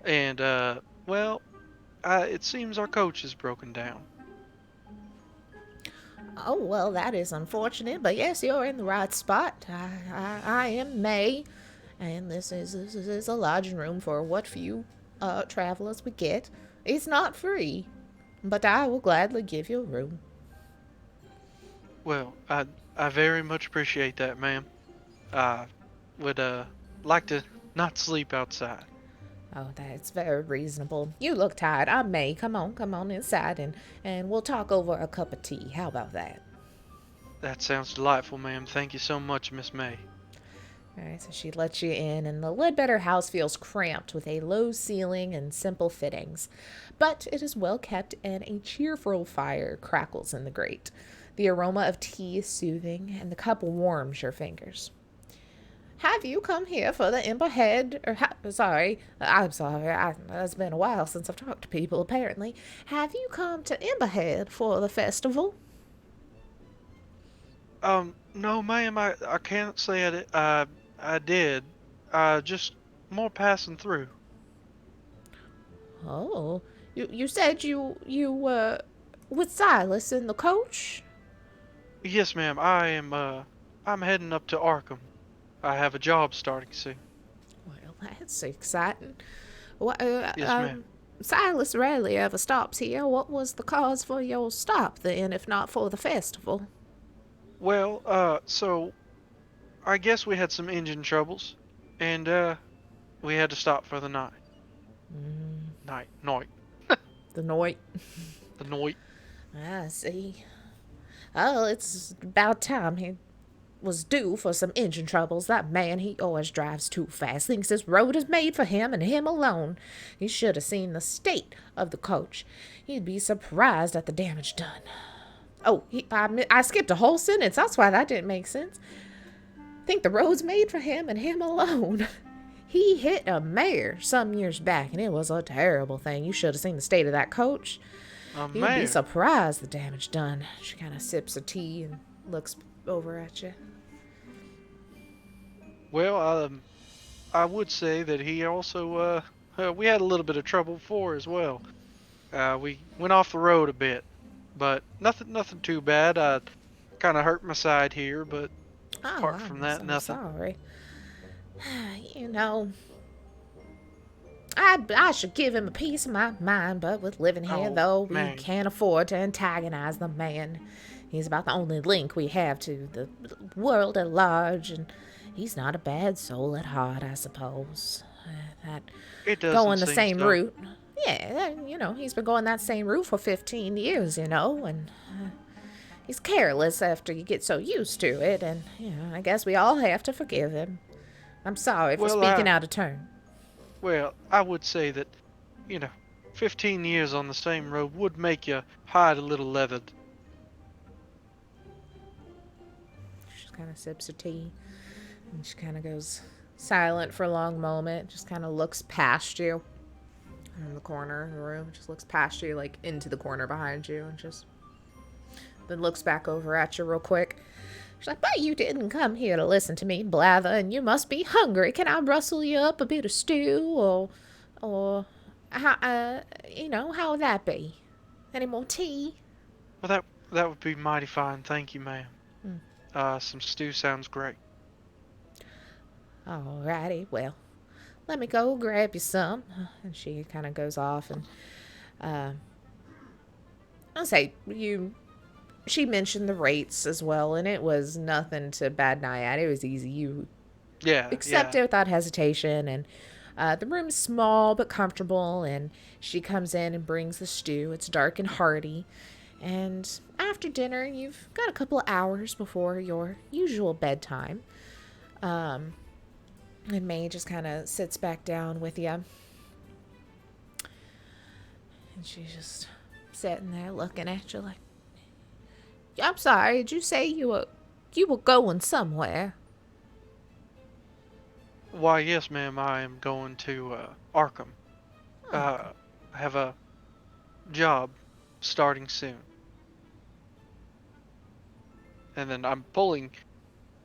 and well, it seems our coach is broken down. Oh, well, that is unfortunate, but yes, you're in the right spot. I am May, and this is a lodging room for what few travelers we get. It's not free, but I will gladly give you a room. Well, I very much appreciate that, ma'am. I would like to not sleep outside. Oh, that's very reasonable. You look tired. I'm May. Come on inside, and we'll talk over a cup of tea. How about that? That sounds delightful, ma'am. Thank you so much, Miss May. All right, so she lets you in, and the Ledbetter house feels cramped with a low ceiling and simple fittings. But it is well kept, and a cheerful fire crackles in the grate. The aroma of tea is soothing, and the cup warms your fingers. Have you come here for the Ember Head? Sorry, I'm sorry. It's been a while since I've talked to people, apparently. Have you come to Emberhead for the festival? No, ma'am, I can't say I did. Just more passing through. Oh, you said you were with Silas in the coach? Yes, ma'am, I'm heading up to Arkham. I have a job starting soon. Well, that's exciting. What, Yes, ma'am. Silas rarely ever stops here. What was the cause for your stop then, if not for the festival? Well, so I guess we had some engine troubles, and we had to stop for the night. Night, The night. the night. I see. Oh, it's about time he was due for some engine troubles. That man, he always drives too fast. Thinks this road is made for him and him alone. He should have seen the state of the coach. He'd be surprised at the damage done. Oh, I skipped a whole sentence. That's why that didn't make sense. Think the road's made for him and him alone. He hit a mare some years back, and it was a terrible thing. You should have seen the state of that coach. A You'd be mare. surprised the damage done. She kind of sips a tea and looks over at you. Well, I would say that he also, we had a little bit of trouble before as well. We went off the road a bit, but nothing too bad. I kind of hurt my side here, but Oh, apart from I'm that, so nothing. sorry. You know, I should give him a piece of my mind, but with living here, Oh, though, we man. can't afford to antagonize the man. He's about the only link we have to the world at large, and he's not a bad soul at heart, I suppose. That It doesn't going the seem same so. route. Yeah, he's been going that same route for 15 years, and he's careless after you get so used to it, and, I guess we all have to forgive him. I'm sorry for Well, speaking out of turn. I would say that, you know, 15 years on the same road would make your hide a little leathered. She kind of sips her tea, and she kind of goes silent for a long moment, just kind of looks past you in the corner of the room, just looks past you, like into the corner behind you, and just then looks back over at you real quick. She's like, but you didn't come here to listen to me blather, and you must be hungry. Can I rustle you up a bit of stew, or how, how would that be? Any more tea? Well, that would be mighty fine. Thank you, ma'am. Some stew sounds great. Alrighty, well, let me go grab you some. And she kind of goes off, and I'll say she mentioned the rates as well, and it was nothing to bad an eye at. It was easy. You accept Yeah. it without hesitation, and the room's small but comfortable, and she comes in and brings the stew. It's dark and hearty, and after dinner, you've got a couple of hours before your usual bedtime. And May just kind of sits back down with you, and she's just sitting there looking at you like, I'm sorry, did you say you were going somewhere? Why, yes, ma'am. I am going to Arkham. Oh, okay. I have a job starting soon, and then I'm pulling.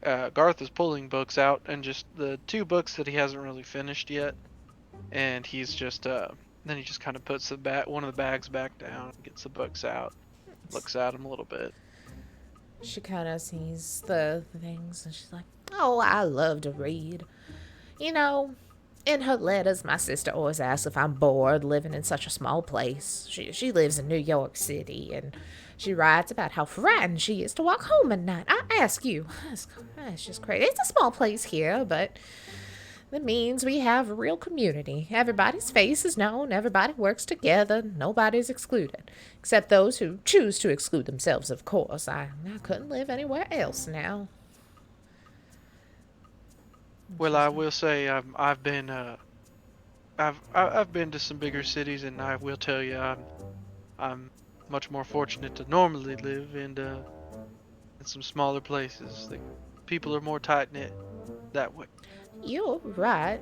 Garth is pulling books out, and just the two books that he hasn't really finished yet, and he's just then he just kind of puts one of the bags back down, gets the books out, looks at them a little bit. She kind of sees the things, and she's like, oh, I love to read. You know, in her letters, my sister always asks if I'm bored living in such a small place. She lives in New York City, and she writes about how frightened she is to walk home at night. I ask you, it's just crazy. It's a small place here, but that means we have a real community. Everybody's face is known, everybody works together, nobody's excluded. Except those who choose to exclude themselves, of course. I couldn't live anywhere else now. And Well, she's I like, will say I've been I've been to some bigger cities, and I will tell you I'm much more fortunate to normally live in some smaller places. The people are more tight knit that way. "You're right.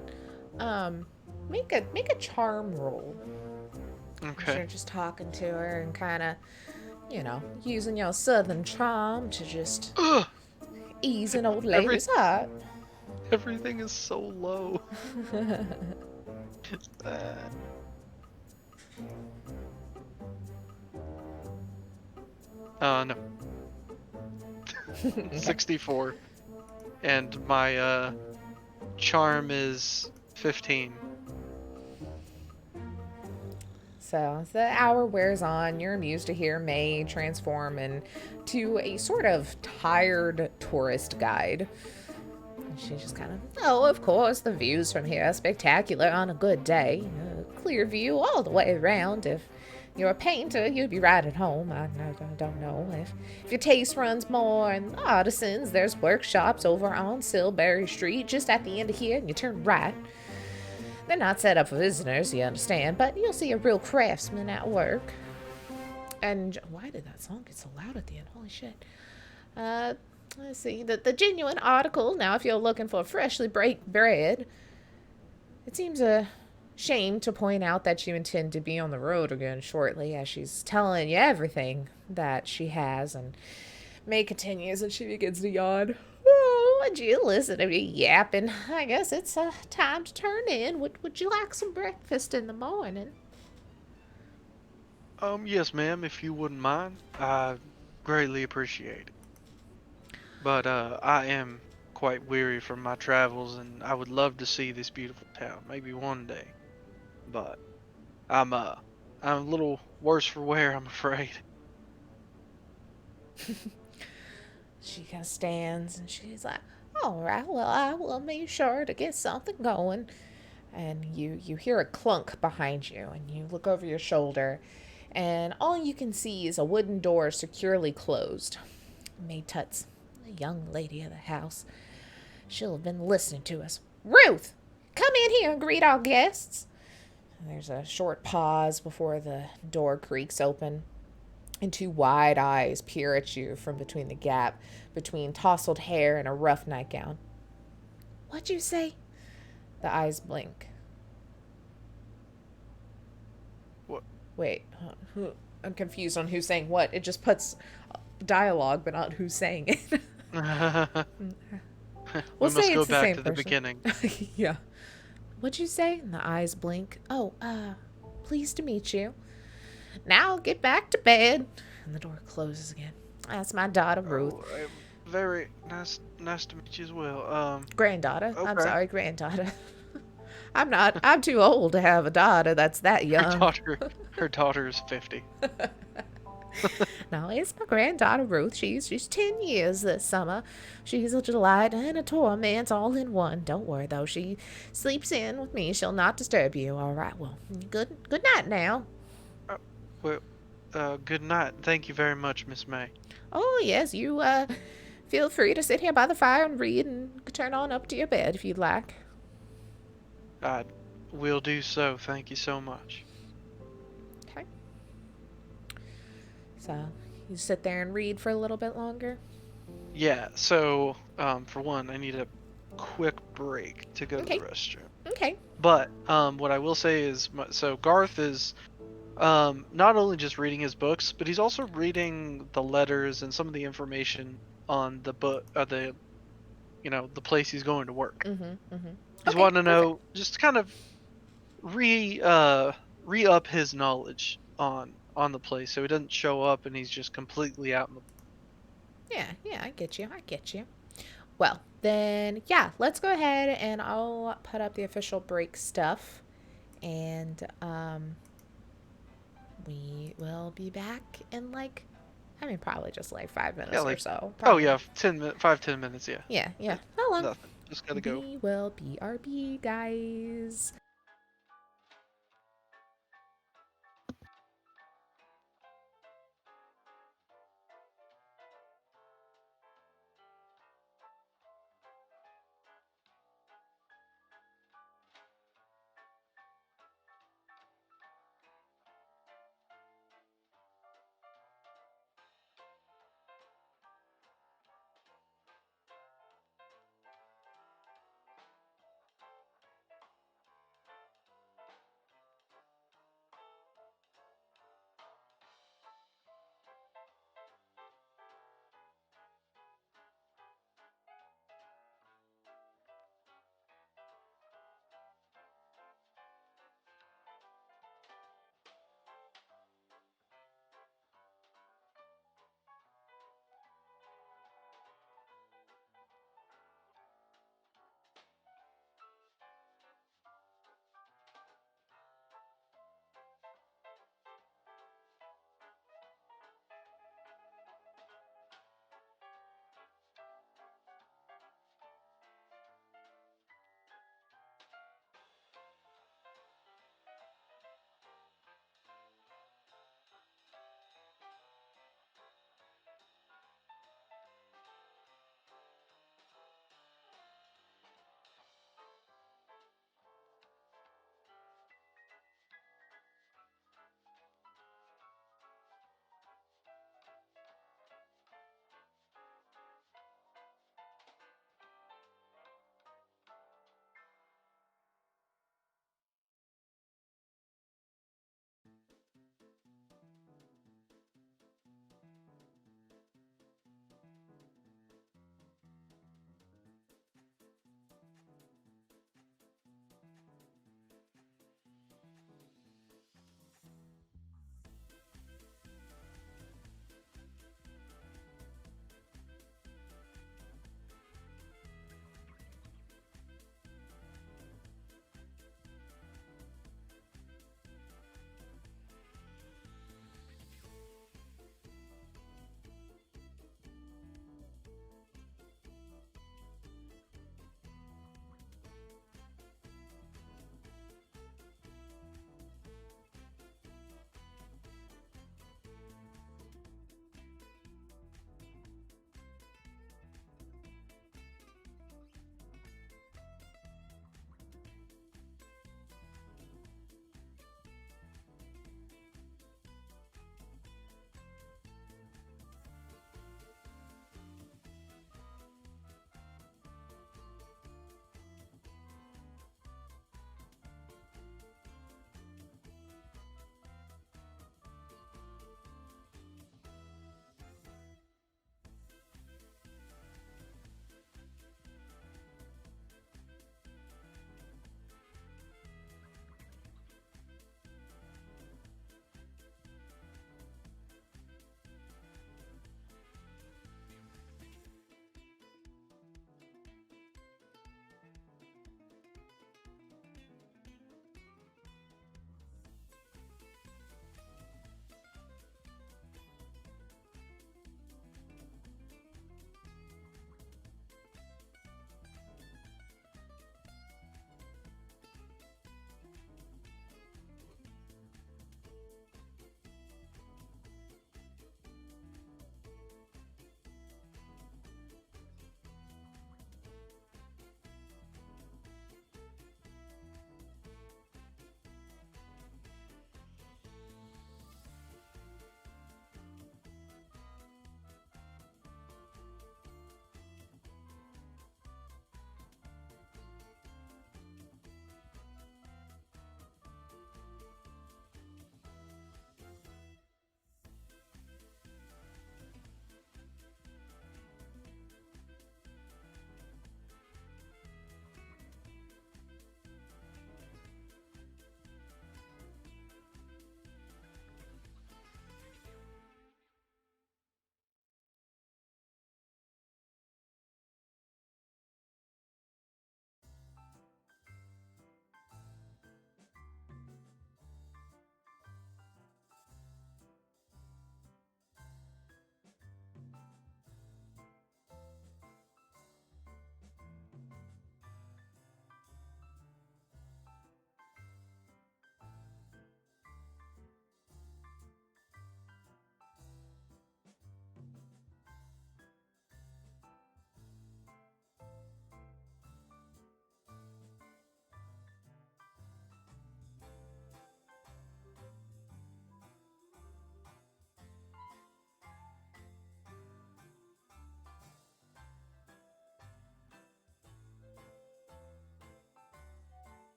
Um, make a charm roll." As Okay. you're just talking to her and kind of, using your southern charm to just Ugh, ease an old every lady's heart. everything is so low. It's bad. No, 64, and my charm is 15. So as the hour wears on, you're amused to hear May transform into a sort of tired tourist guide. And she just kind of, oh, of course, the views from here are spectacular on a good day. A clear view all the way around. If you're a painter, you'd be right at home. I don't know. If your taste runs more in artisans, there's workshops over on Silbury Street, just at the end of here, and you turn right. They're not set up for visitors, you understand, but you'll see a real craftsman at work. And why did that song get so loud at the end? Holy shit. Uh, let's see. The genuine article. Now, if you're looking for freshly baked bread, it seems a shame to point out that you intend to be on the road again shortly, as she's telling you everything that she has. And May continues and she begins to yawn. Oh, would you listen to me yapping? I guess it's time to turn in. Would you like some breakfast in the morning? Yes, ma'am, if you wouldn't mind, I greatly appreciate it. But I am quite weary from my travels, and I would love to see this beautiful town, maybe one day. But I'm uh I'm a little worse for wear, I'm afraid. She kind of stands and she's like, all right, well, I will make sure to get something going. And you hear a clunk behind you, and you look over your shoulder, and all you can see is a wooden door securely closed. Maid Tut's the young lady of the house. She'll have been listening to us. Ruth, come in here and greet our guests. There's a short pause before the door creaks open, and two wide eyes peer at you from between the gap between tousled hair and a rough nightgown. What'd you say? The eyes blink. What? Wait, I'm confused on who's saying what. It just puts dialogue, but not who's saying it. We We'll say must go it's the back same to the person. beginning. Yeah. What'd you say? And the eyes blink. Oh, pleased to meet you. Now get back to bed. And the door closes again. That's my daughter, Ruth. Oh, very nice to meet you as well. Granddaughter. I'm Okay. sorry, granddaughter. I'm not. I'm too old to have a daughter that's that Her young. daughter, her daughter is 50. No, it's my granddaughter Ruth. She's 10 years this summer. She's a delight and a torment all in one. Don't worry though. She sleeps in with me. She'll not disturb you. All right. Well, good night now. Uh, well, good night. Thank you very much, Miss May. Oh yes, you feel free to sit here by the fire and read and turn on up to your bed if you'd like. I will do so. Thank you so much. Okay. So you sit there and read for a little bit longer. Yeah, so for one, I need a quick break to go to the Okay. restroom. Okay. But what I will say is, so Garth is not only just reading his books, but he's also reading the letters and some of the information on the book, the place he's going to work. He's Okay. wanting to Perfect. know, just kind of re up his knowledge on the place, so he doesn't show up and he's just completely out in the. Yeah. I get you. I get you. Well, then, yeah, let's go ahead and I'll put up the official break stuff. And we will be back in probably just like 5 minutes Yeah, or like, so. oh Probably. yeah, 10 minutes, 5-10 minutes, yeah. Yeah. How long? Nothing. Just gotta go. We will BRB, guys.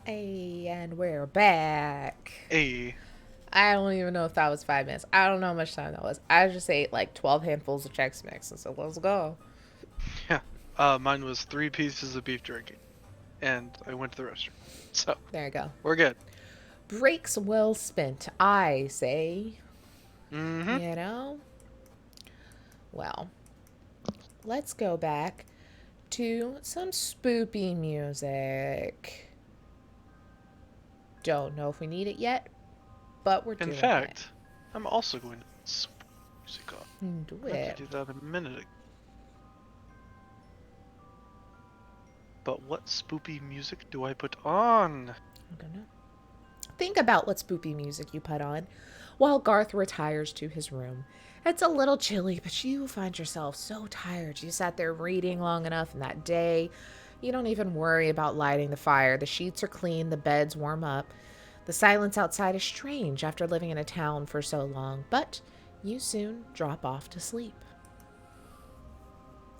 Hey, and we're back. A. I don't even know if that was 5 minutes. I don't know how much time that was. I just ate like 12 handfuls of Chex Mix, and so let's go. Yeah. Mine was 3 pieces of beef jerky, and I went to the restroom. So There you go. we're good. Breaks well spent, I say. Mm-hmm. You know? Well, let's go back to some spoopy music. Don't know if we need it yet, but we're In doing fact, I'm also going to put some music on. it. Do I meant it. to do that a minute ago. But what spoopy music do I put on? I don't know. Think about what spoopy music you put on while Garth retires to his room. It's a little chilly, but you find yourself so tired. You sat there reading long enough in that day. You don't even worry about lighting the fire. The sheets are clean, the beds warm up. The silence outside is strange after living in a town for so long, but you soon drop off to sleep.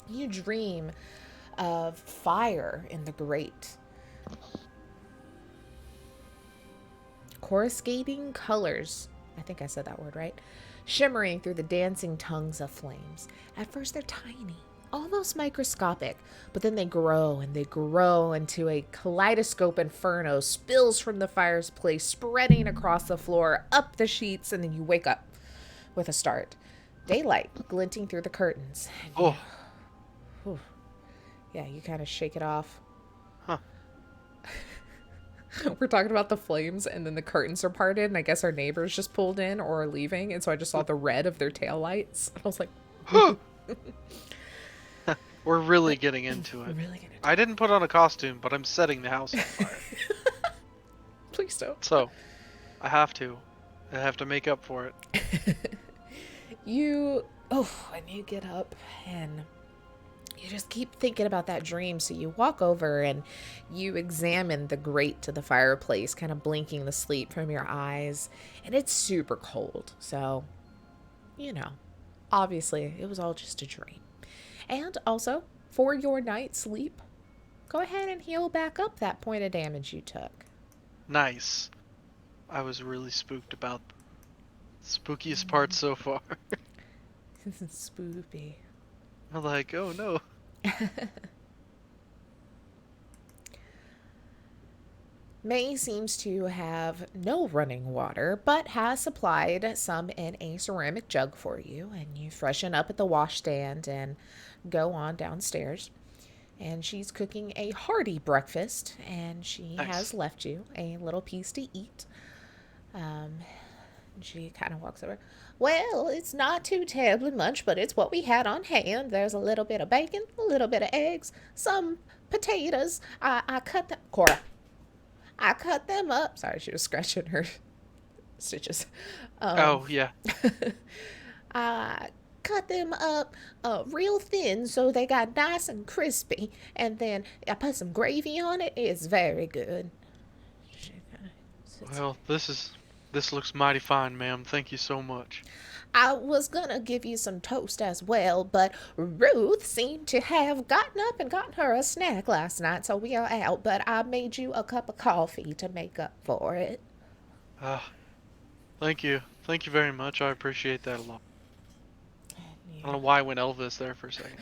You dream of fire in the grate, coruscating colors. I think I said that word right. Shimmering through the dancing tongues of flames. At first, they're tiny, almost microscopic, but then they grow and they grow into a kaleidoscope inferno, spills from the fireplace, spreading across the floor, up the sheets, and then you wake up with a start. Daylight glinting through the curtains. Oh. Yeah, you kind of shake it off. Huh. We're talking about the flames, and then the curtains are parted, and I guess our neighbors just pulled in or are leaving, and so I just saw the red of their taillights. I was like, We're really getting into it. really gonna I didn't put on a costume, but I'm setting the house on fire. please don't. So, I have to. I have to make up for it. When you get up and you just keep thinking about that dream. So you walk over and you examine the grate to the fireplace, kind of blinking the sleep from your eyes. And it's super cold. So, obviously it was all just a dream. And also, for your night's sleep, go ahead and heal back up that point of damage you took. Nice. I was really spooked about the spookiest part so far. Spoopy. I'm like, oh no. May seems to have no running water, but has supplied some in a ceramic jug for you, and you freshen up at the washstand and go on downstairs. And she's cooking a hearty breakfast, and she Nice. has left you a little piece to eat. She kind of walks over. Well, it's not too terribly much, but it's what we had on hand. There's a little bit of bacon, a little bit of eggs, some potatoes. I cut them. Cora. I cut them up. Sorry, she was scratching her stitches. Oh, yeah. I cut them up real thin so they got nice and crispy. And then I put some gravy on it. It's very good. Well, this looks mighty fine, ma'am. Thank you so much. I was gonna give you some toast as well, but Ruth seemed to have gotten up and gotten her a snack last night, so we are out. But I made you a cup of coffee to make up for it. Thank you. Thank you very much. I appreciate that a lot. I don't know why I went Elvis there for a second.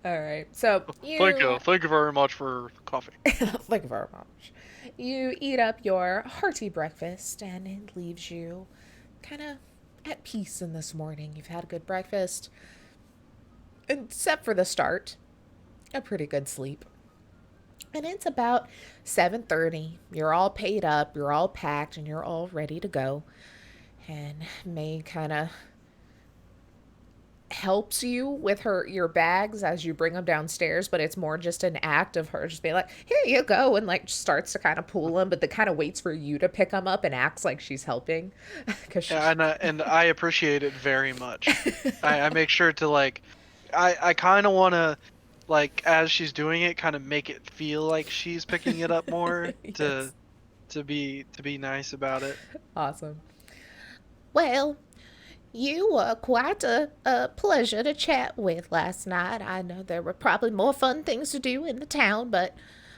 All right, so Thank you very much for the coffee. Thank you very much. You eat up your hearty breakfast, and it leaves you kind of at peace in this morning. You've had a good breakfast, except for the start, a pretty good sleep. And it's about 7:30. You're all paid up, you're all packed, and you're all ready to go. And May kind of helps you with your bags as you bring them downstairs, but it's more just an act of her just being like, here you go, and like starts to kind of pull them, but then kind of waits for you to pick them up and acts like she's helping. And I appreciate it very much. I make sure to I kind of want to as she's doing it, kind of make it feel like she's picking it up more Yes. to be nice about it. Awesome. Well, you were quite a pleasure to chat with last night. I know there were probably more fun things to do in the town, but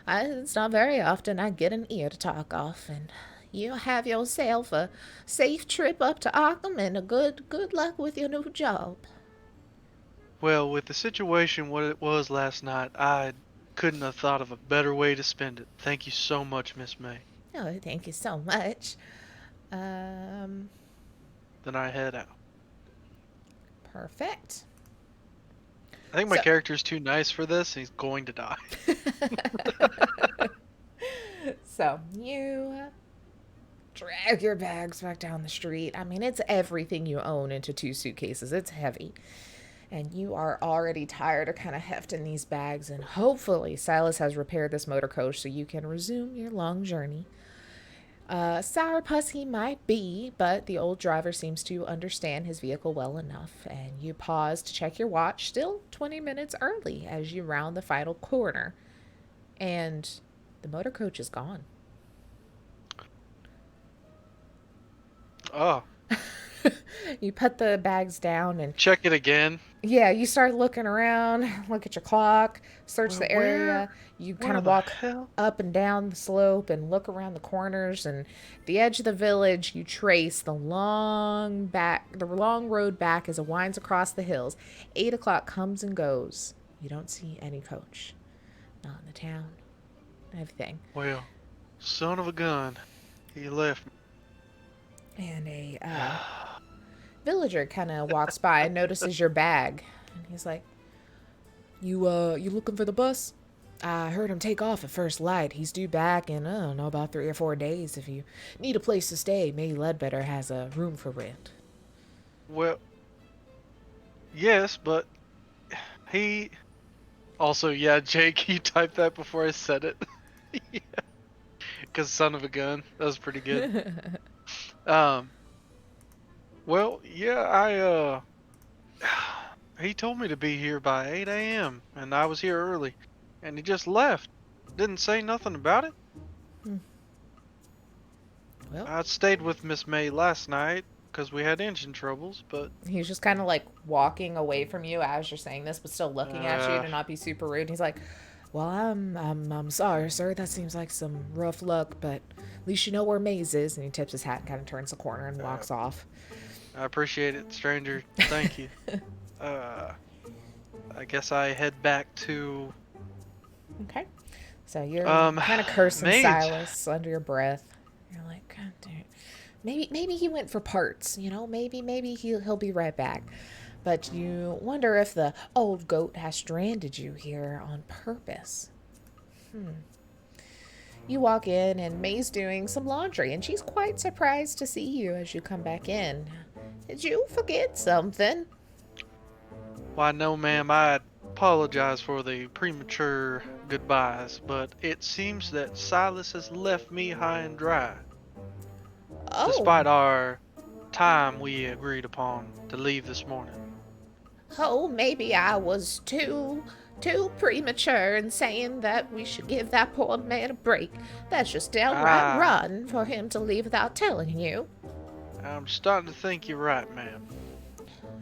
It's not very often I get an ear to talk off, and you have yourself a safe trip up to Arkham and a good luck with your new job. Well, with the situation what it was last night, I couldn't have thought of a better way to spend it. Thank you so much, Miss May. Oh, thank you so much. Um, Then I head out. Perfect. I think my So, character's too nice for this, and he's going to die. so you drag your bags back down the street. I mean, it's everything you own into two suitcases. It's heavy. And you are already tired of kind of hefting these bags. And hopefully, Silas has repaired this motor coach so you can resume your long journey. Sourpuss he might be, but the old driver seems to understand his vehicle well enough. And you pause to check your watch, still 20 minutes early as you round the final corner. And the motor coach is gone. Oh, You put the bags down and check it again. yeah, you start looking around, look at your clock, search Well, the area. You kind where of the walk hell? up and down the slope and look around the corners, and at the edge of the village you trace the long road back as it winds across the hills. 8 o'clock comes and goes. You don't see any coach. Not in the town. Everything. Well, son of a gun. He left me. And a villager kind of walks by and notices your bag. And he's like, you looking for the bus? I heard him take off at first light. He's due back in, I don't know, about 3 or 4 days. If you need a place to stay, May Ledbetter has a room for rent. Well, yes, but he. Also, yeah, Jake, you typed that before I said it. Yeah. Because son of a gun. That was pretty good. Um, well, yeah, he told me to be here by 8 a.m. and I was here early. And he just left. Didn't say nothing about it. Well, I stayed with Miss May last night because we had engine troubles, but he's just kind of like walking away from you as you're saying this, but still looking at you uh, to not be super rude. He's like, "Well, I'm sorry, sir. That seems like some rough luck, but at least you know where Maze is." And he tips his hat and kind of turns the corner and uh, walks off. I appreciate it, stranger. Thank you. Uh, I guess I head back to Okay. So you're um kind of cursing Maze. Silas under your breath. You're like, God damn. Maybe he went for parts, maybe he'll be right back. But you wonder if the old goat has stranded you here on purpose. You walk in and May's doing some laundry and she's quite surprised to see you as you come back in. Did you forget something? Why, no, ma'am. I apologize for the premature goodbyes, but it seems that Silas has left me high and dry, Oh, despite our time we agreed upon to leave this morning. Oh, maybe I was too premature in saying that we should give that poor man a break. That's just downright Ah, rotten for him to leave without telling you. I'm starting to think you're right, ma'am.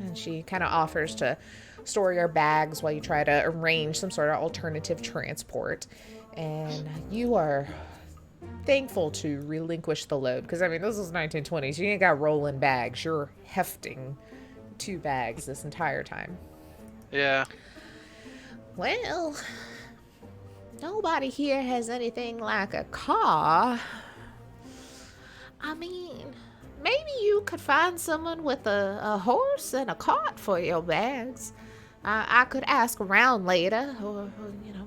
And she kind of offers to store your bags while you try to arrange some sort of alternative transport. And you are thankful to relinquish the load because I mean this is 1920s. You ain't got rolling bags. You're hefting 2 bags this entire time. Yeah, Well, nobody here has anything like a car. I mean, maybe you could find someone with a horse and a cart for your bags. I could ask around later, or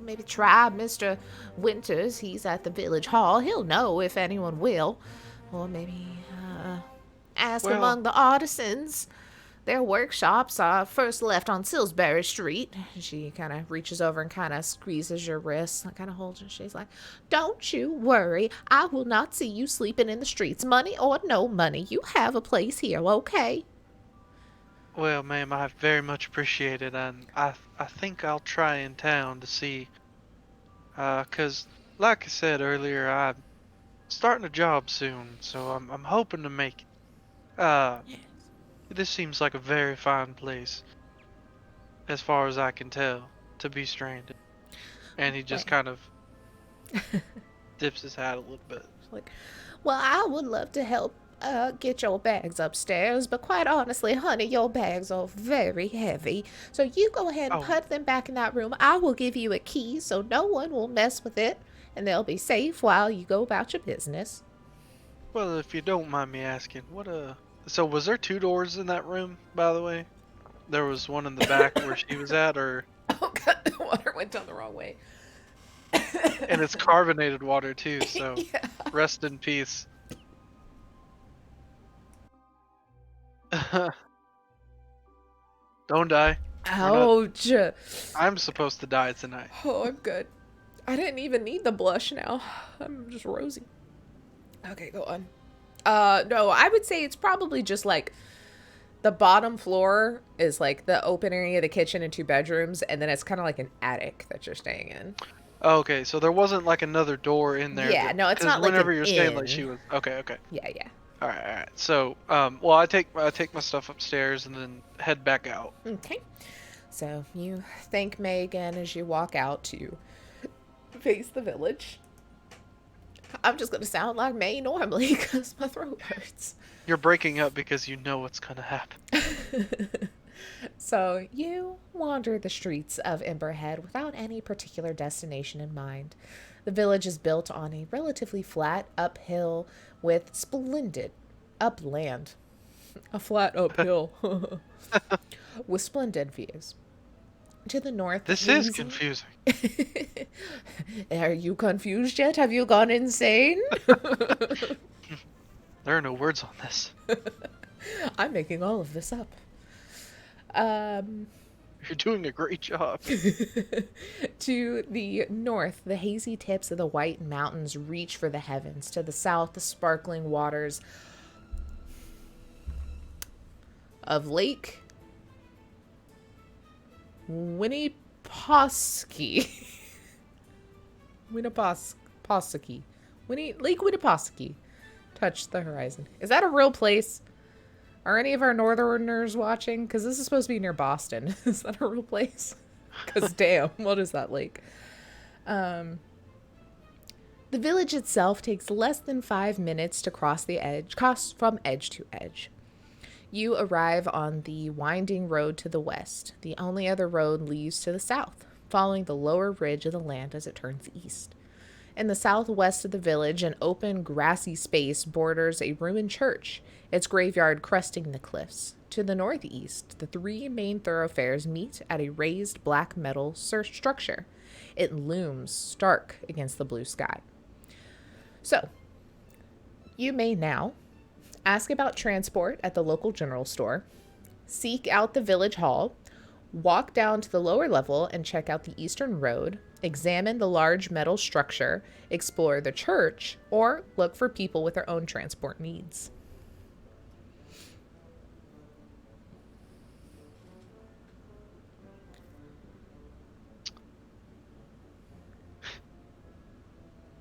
maybe try Mr. Winters. He's at the village hall. He'll know if anyone will. Or maybe ask well, among the artisans. Their workshops are first left on Salisbury Street. She kind of reaches over and kind of squeezes your wrist, kind of holds you. She's like, Don't you worry. I will not see you sleeping in the streets, money or no money. You have a place here, okay? well, ma'am, I very much appreciate it, and I think I'll try in town to see, 'cause like I said earlier, I'm starting a job soon, so I'm hoping to make it. This seems like a very fine place, as far as I can tell, to be stranded. And he Well, just kind of Dips his hat a little bit. Like, well, I would love to help get your bags upstairs, but quite honestly, honey, your bags are very heavy. So you go ahead and Oh, put them back in that room. I will give you a key so no one will mess with it, and they'll be safe while you go about your business. well, if you don't mind me asking, So was there two doors in that room, by the way? There was one in the back where she was at, or Oh, God, the water went down the wrong way. and it's carbonated water too. So Yeah. rest in peace. Don't die. We're not. Ouch. I'm supposed to die tonight. Oh, I'm good. I didn't even need the blush now. I'm just rosy. Okay, go on. No, I would say it's probably just like the bottom floor is like the open area of the kitchen and two bedrooms, and then it's kind of like an attic that you're staying in. Okay, so there wasn't like another door in there Yeah, that no, it's because not like an whenever you're saying like she inn. was okay, okay, Yeah, yeah. all right. So well, I take my stuff upstairs and then head back out. Okay. So you thank Megan as you walk out to face the village. I'm just gonna sound like May normally because my throat hurts. You're breaking up because you know what's gonna happen. So you wander the streets of Emberhead without any particular destination in mind. The village is built on a relatively flat uphill with splendid upland. A flat uphill with splendid views. To the north, the This is hazy. confusing. Are you confused yet? Have you gone insane? There are no words on this. I'm making all of this up. Um, You're doing a great job. to the north, the hazy tips of the White Mountains reach for the heavens. To the south, the sparkling waters of Lake Winniposki. Winniposki. Lake Winniposki touch the horizon. Is that a real place? Are any of our northerners watching? Because this is supposed to be near Boston. Is that a real place? Because damn, what is that lake? Um, the village itself takes less than 5 minutes to cross from edge to edge. You arrive on the winding road to the west. The only other road leads to the south, following the lower ridge of the land as it turns east. In the southwest of the village, an open, grassy space borders a ruined church, its graveyard cresting the cliffs. To the northeast, the three main thoroughfares meet at a raised black metal structure. It looms stark against the blue sky. So, you may now ask about transport at the local general store, seek out the village hall, walk down to the lower level and check out the eastern road, examine the large metal structure, explore the church, or look for people with their own transport needs.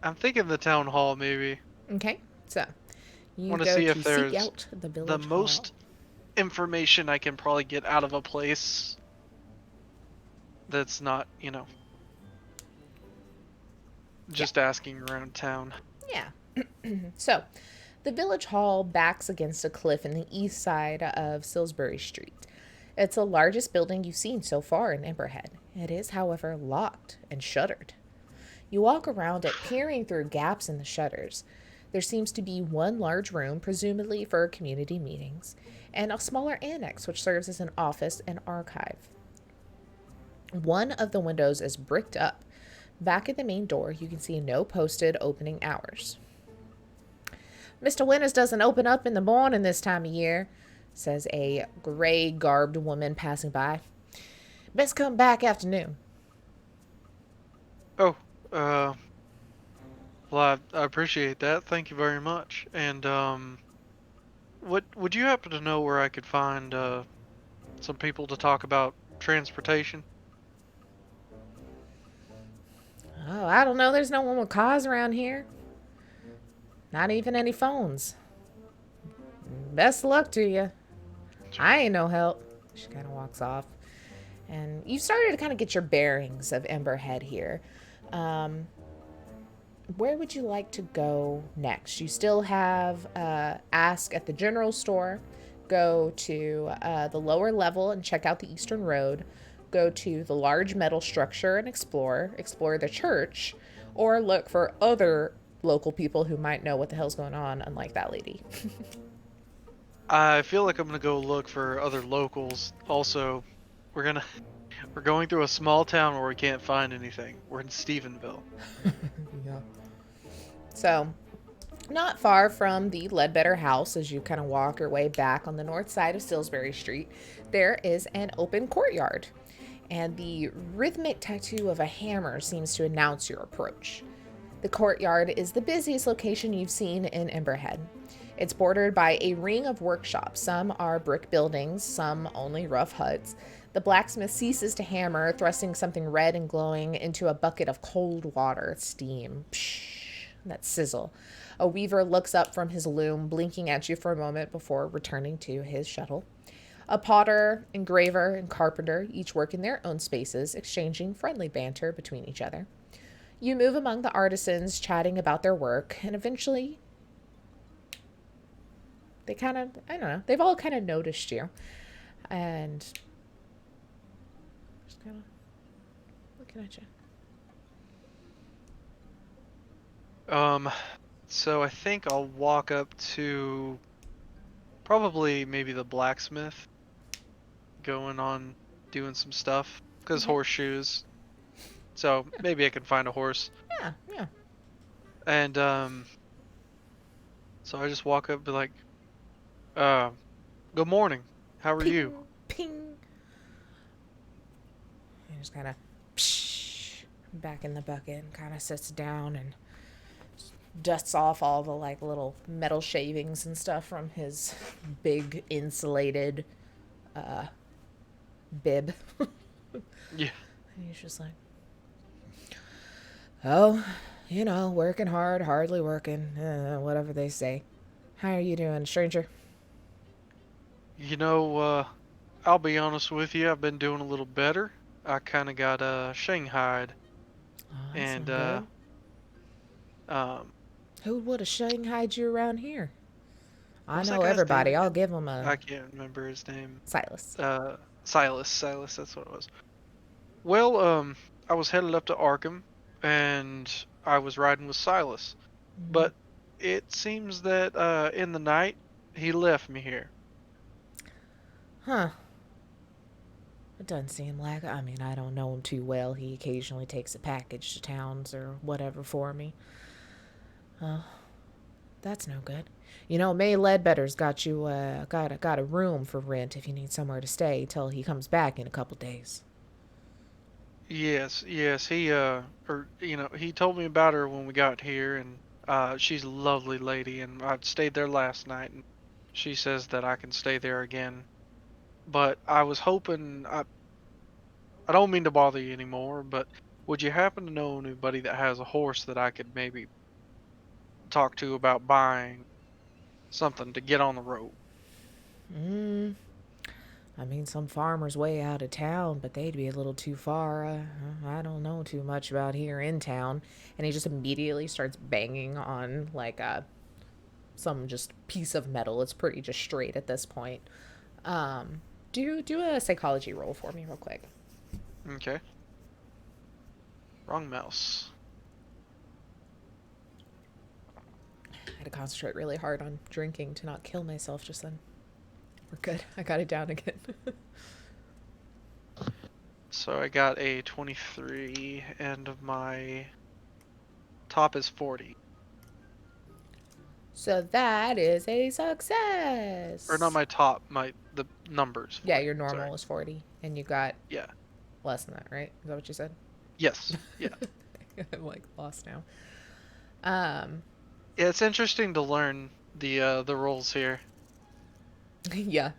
I'm thinking the town hall maybe. Okay, so you Want to go see to if seek there's out the the village hall. most information I can probably get out of a place that's not, Yeah, just asking around town. yeah. So, the village hall backs against a cliff in the east side of Salisbury Street. It's the largest building you've seen so far in Emberhead. It is, however, locked and shuttered. You walk around it, peering through gaps in the shutters. There seems to be one large room, presumably for community meetings, and a smaller annex which serves as an office and archive. One of the windows is bricked up. Back at the main door, you can see no posted opening hours. Mr. Winters doesn't open up in the morning this time of year, says a gray garbed woman passing by. Best come back afternoon. Oh, uh, well, I appreciate that. Thank you very much. And what would you happen to know where I could find some people to talk about transportation? Oh, I don't know. There's no one with cars around here. Not even any phones. Best of luck to you. I ain't no help. She kind of walks off. And you've started to kind of get your bearings of Emberhead here. Um, where would you like to go next? You still have ask at the general store, go to the lower level and check out the Eastern Road, go to the large metal structure and explore the church, or look for other local people who might know what the hell's going on, unlike that lady. I feel like I'm gonna go look for other locals. Also, we're gonna we're going through a small town where we can't find anything. We're in Stephenville. Yeah. So, not far from the Ledbetter house, as you kind of walk your way back on the north side of Salisbury Street, there is an open courtyard, and the rhythmic tattoo of a hammer seems to announce your approach. The courtyard is the busiest location you've seen in Emberhead. It's bordered by a ring of workshops. Some are brick buildings, some only rough huts. The blacksmith ceases to hammer, thrusting something red and glowing into a bucket of cold water. Steam. Psh, that sizzle. A weaver looks up from his loom, blinking at you for a moment before returning to his shuttle. A potter, engraver, and carpenter each work in their own spaces, exchanging friendly banter between each other. You move among the artisans, chatting about their work, and eventually they kind of, I don't know, they've all kind of noticed you. And just kind of looking at you. So I think I'll walk up to probably maybe the blacksmith, going on doing some stuff. Cause Okay. horseshoes. So maybe I can find a horse. Yeah, yeah. And so I just walk up and be like, uh, good morning. How are you? Ping, ping. He just kind of back in the bucket and kind of sits down and dusts off all the like little metal shavings and stuff from his big insulated bib. Yeah. And he's just like, oh, you know, working hard, hardly working, whatever they say. How are you doing, stranger? You know, I'll be honest with you, I've been doing a little better. I kind of got shanghaied, Oh, that's and no good. um, Who would have shanghaied you around here? what I was that know guy's name everybody. I'll again? give them a I can't remember his name. Silas. Uh, Silas, that's what it was. Well, I was headed up to Arkham, and I was riding with Silas, Mm-hmm. but it seems that in the night he left me here. Huh. It doesn't seem like. I mean, I don't know him too well. He occasionally takes a package to towns or whatever for me. Oh, that's no good. You know, May Ledbetter's got you got a room for rent if you need somewhere to stay till he comes back in a couple days. Yes, he or he told me about her when we got here, and she's a lovely lady, and I stayed there last night, and she says that I can stay there again. But I was hoping I don't mean to bother you anymore, but would you happen to know anybody that has a horse that I could maybe talk to about buying something to get on the road? Mm, I mean, some farmers way out of town, but they'd be a little too far. I don't know too much about here in town. And he just immediately starts banging on like some just piece of metal. It's pretty just straight at this point. Do a psychology roll for me real quick. Okay. Wrong mouse. I had to concentrate really hard on drinking to not kill myself just then. We're good. I got it down again. So I got a 23, and my top is 40. So that is a Or not success. my top, the numbers Yeah, 40. your Sorry. normal is 40, and you got Yeah. less than that, right? Is that what you said? Yes. Yeah. I'm like lost now. Um, Yeah, it's interesting to learn the rules here. yeah.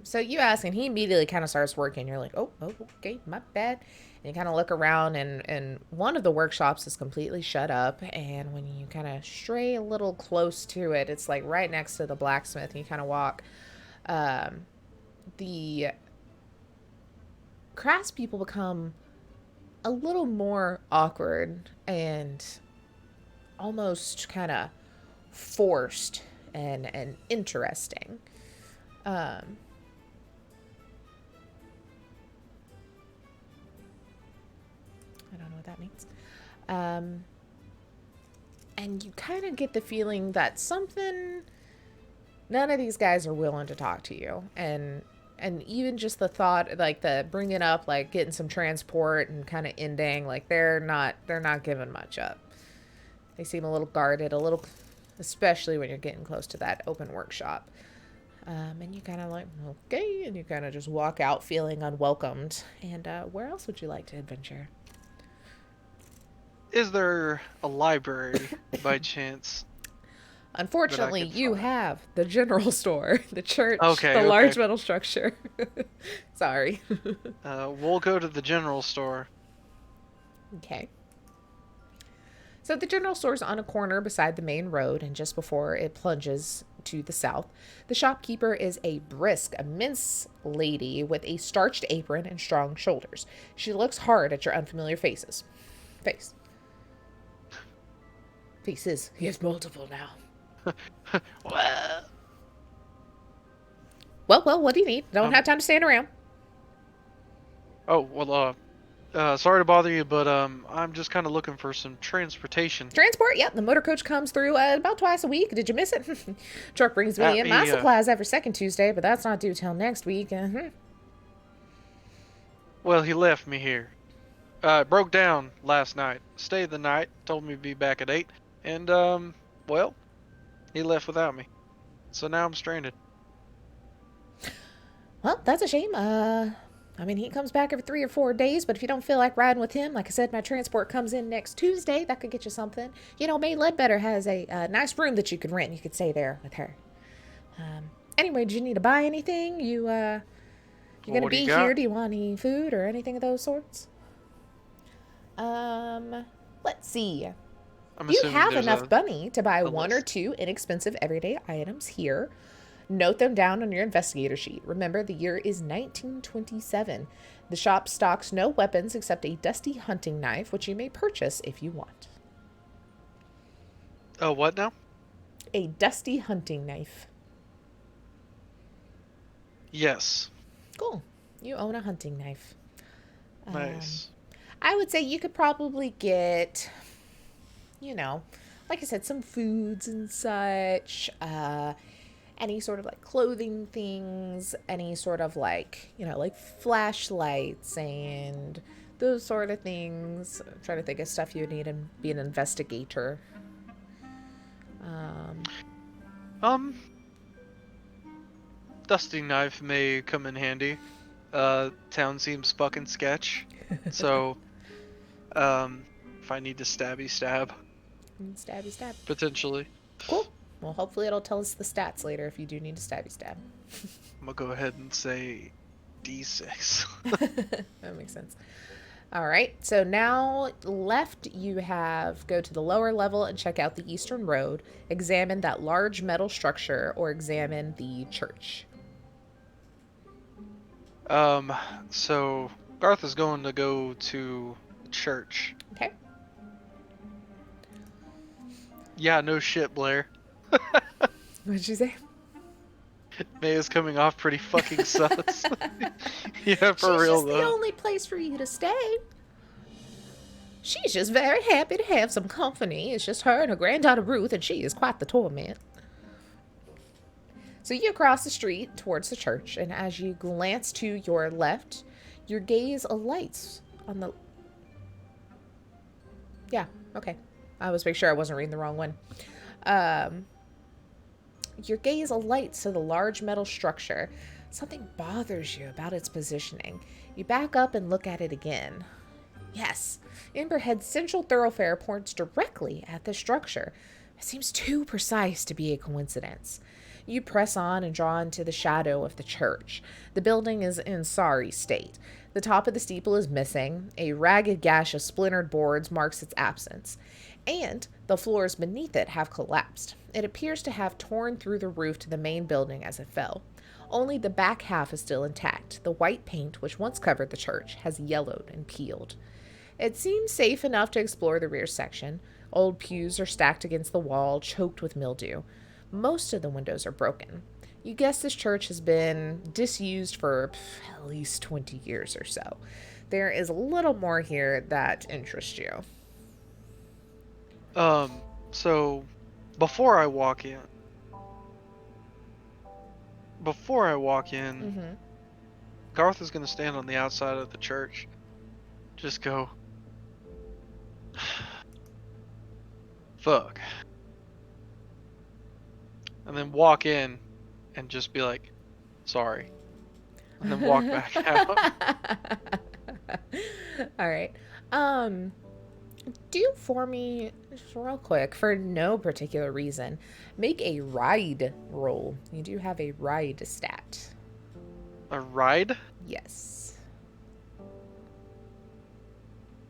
So you ask, and he immediately kind of starts working. You're like, oh, okay, my bad. And you kind of look around, and one of the workshops is completely shut up. And when you kind of stray a little close to it, it's like right next to the blacksmith. And you kind of walk. Um, the craftspeople become a little more awkward, and almost kind of forced and interesting. I don't know what that means. And you kind of get the feeling that none of these guys are willing to talk to you. And even just the thought, like the bringing up, like getting some transport and kind of ending, like they're not giving much up. They seem a little guarded, especially when you're getting close to that open workshop. And you kind of like, okay, and you kind of just walk out feeling unwelcomed. And where else would you like to adventure? Is there a library by chance? Unfortunately, you have the general store, the church, Okay, the large metal structure. Sorry. We'll go to the general store. Okay. So the general store is on a corner beside the main road, and just before it plunges to the south. The shopkeeper is a brisk, immense lady with a starched apron and strong shoulders. She looks hard at your unfamiliar faces. Faces. He has multiple now. Well, what do you need? Don't have time to stand around. Oh, well, sorry to bother you, but I'm just kind of looking for some transportation. Transport? Yep, the motor coach comes through about twice a week. Did you miss it? Truck brings me in my supplies every second Tuesday, but that's not due till next week. Well, he left me here. Broke down last night. Stayed the night. Told me to be back at 8. And, well, he left without me. So now I'm stranded. Well, that's a shame. I mean, he comes back every 3 or 4 days, but if you don't feel like riding with him, like I said, my transport comes in next Tuesday. That could get you something. You know, May Ledbetter has a nice room that you could rent. You could stay there with her. Anyway, do you need to buy anything? You gonna be here? Do you want any food or anything of those sorts? Let's see. You have enough money to buy 1 or 2 inexpensive everyday items here. Note them down on your investigator sheet. Remember, the year is 1927. The shop stocks no weapons except a dusty hunting knife, which you may purchase if you want. Oh, what now? A dusty hunting knife. Yes. Cool. You own a hunting knife. Nice. I would say you could probably get, you know, like I said, some foods and such, any sort of like clothing things, any sort of like, you know, like flashlights and those sort of things. I'm trying to think of stuff you would need to be an investigator. Dusty knife may come in handy. Town seems fucking sketch. So, if I need to stabby stab. Stabby stab. Potentially. Cool. Well, hopefully it'll tell us the stats later if you do need to stabby stab. I'm gonna go ahead and say D6. That makes sense. All right. So now left you have go to the lower level and check out the eastern road. Examine that large metal structure or examine the church. So Garth is going to go to the church. Okay. Yeah, no shit, Blair. What'd you say? May is coming off pretty fucking sus. Yeah, for real though. She's the only place for you to stay. She's just very happy to have some company. It's just her and her granddaughter Ruth, and she is quite the torment. So you cross the street towards the church, and as you glance to your left, your gaze alights on the... Yeah, okay. I was making sure I wasn't reading the wrong one. Your gaze alights to the large metal structure. Something bothers you about its positioning. You back up and look at it again. Yes, Emberhead's central thoroughfare points directly at the structure. It seems too precise to be a coincidence. You press on and draw into the shadow of the church. The building is in sorry state. The top of the steeple is missing. A ragged gash of splintered boards marks its absence. And the floors beneath it have collapsed. It appears to have torn through the roof to the main building as it fell. Only the back half is still intact. The white paint, which once covered the church, has yellowed and peeled. It seems safe enough to explore the rear section. Old pews are stacked against the wall, choked with mildew. Most of the windows are broken. You guess this church has been disused for at least 20 years or so. There is a little more here that interests you. So before I walk in, before I walk in, Mm-hmm. Garth is gonna stand on the outside of the church, just go, fuck, and then walk in and just be like, sorry, and then walk back out. All right. Um, do for me, just real quick, for no particular reason, make a ride roll. You do have a ride stat. A ride? Yes.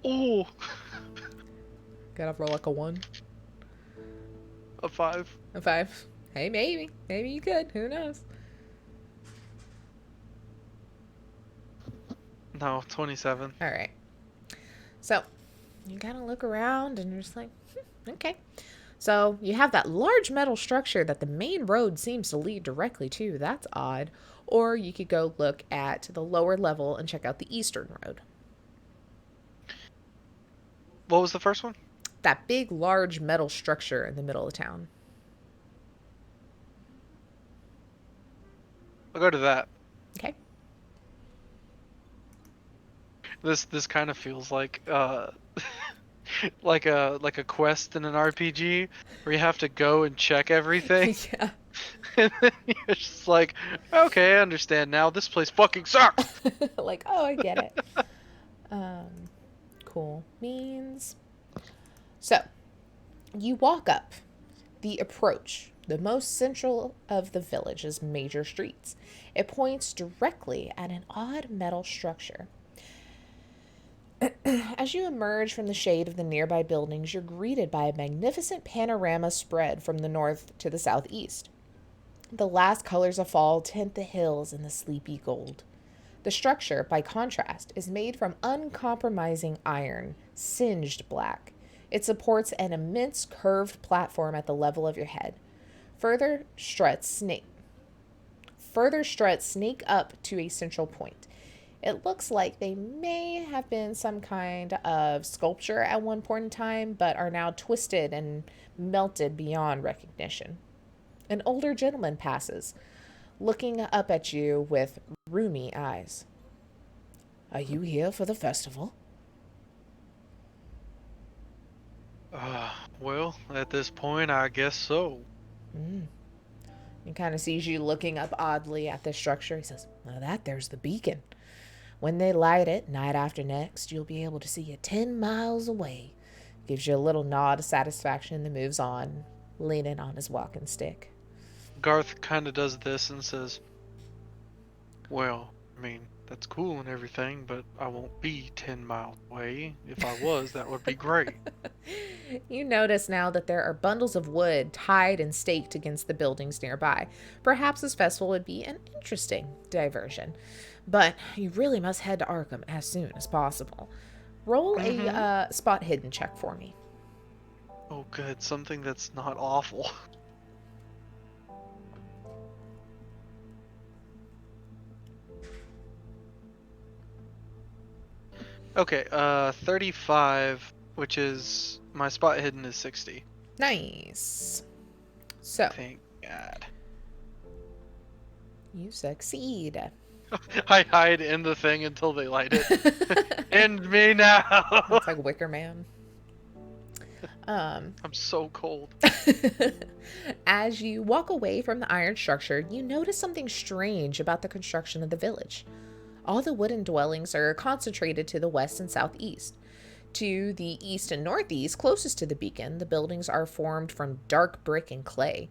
Oh, Gotta roll like a 1, a 5. a 5. Hey, maybe. Maybe you could. Who knows? No, 27. All right. So you kind of look around and you're just like, okay. So you have that large metal structure that the main road seems to lead directly to. That's odd. Or you could go look at the lower level and check out the eastern road. What was the first one? That big, large metal structure in the middle of town. I'll go to that. Okay. This kind of feels like like a quest in an RPG where you have to go and check everything. Yeah. And then you're just like, okay, I understand now. This place fucking sucks. Like, oh, I get it. Um, cool. Means. So, you walk up the approach, the most central of the village's major streets. It points directly at an odd metal structure. As you emerge from the shade of the nearby buildings, you're greeted by a magnificent panorama spread from the north to the southeast. The last colors of fall tint the hills in the sleepy gold. The structure, by contrast, is made from uncompromising iron, singed black. It supports an immense curved platform at the level of your head. Further struts snake up to a central point. It looks like they may have been some kind of sculpture at one point in time, but are now twisted and melted beyond recognition. An older gentleman passes, looking up at you with rheumy eyes. Are you here for the festival? Well, at this point, I guess so. He kind of sees you looking up oddly at the structure. He says, well, there's the beacon. When they light it, night after next, you'll be able to see it 10 miles away. Gives you a little nod of satisfaction and then moves on, leaning on his walking stick. Garth kind of does this and says, well, I mean, that's cool and everything, but I won't be 10 miles away. If I was, that would be great. You notice now that there are bundles of wood tied and staked against the buildings nearby. Perhaps this festival would be an interesting diversion. But you really must head to Arkham as soon as possible. Roll a spot hidden check for me. Oh, good. Something that's not awful. Okay, 35, which is my spot hidden is 60. Nice. So, Thank God. you succeed. I hide in the thing until they light it. End me now. It's like Wicker Man. I'm so cold. As you walk away from the iron structure, you notice something strange about the construction of the village. All the wooden dwellings are concentrated to the west and southeast. To the east and northeast, closest to the beacon, the buildings are formed from dark brick and clay.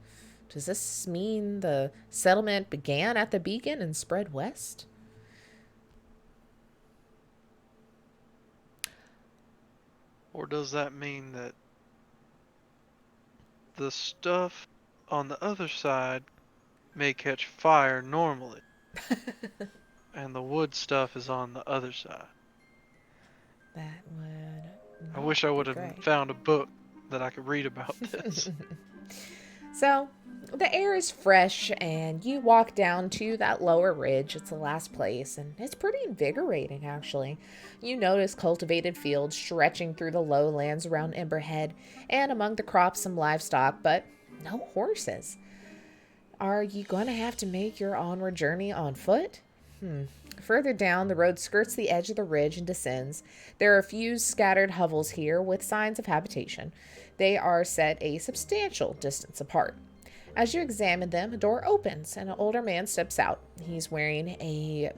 Does this mean the settlement began at the beacon and spread west? Or does that mean that the stuff on the other side may catch fire normally, and the wood stuff is on the other side? That would I wish I would be have great. found a book that I could read about this. So, the air is fresh, and you walk down to that lower ridge. It's the last place, and it's pretty invigorating, actually. You notice cultivated fields stretching through the lowlands around Emberhead, and among the crops, some livestock, but no horses. Are you going to have to make your onward journey on foot? Further down, the road skirts the edge of the ridge and descends. There are a few scattered hovels here with signs of habitation. They are set a substantial distance apart. As you examine them, a door opens and an older man steps out. He's wearing a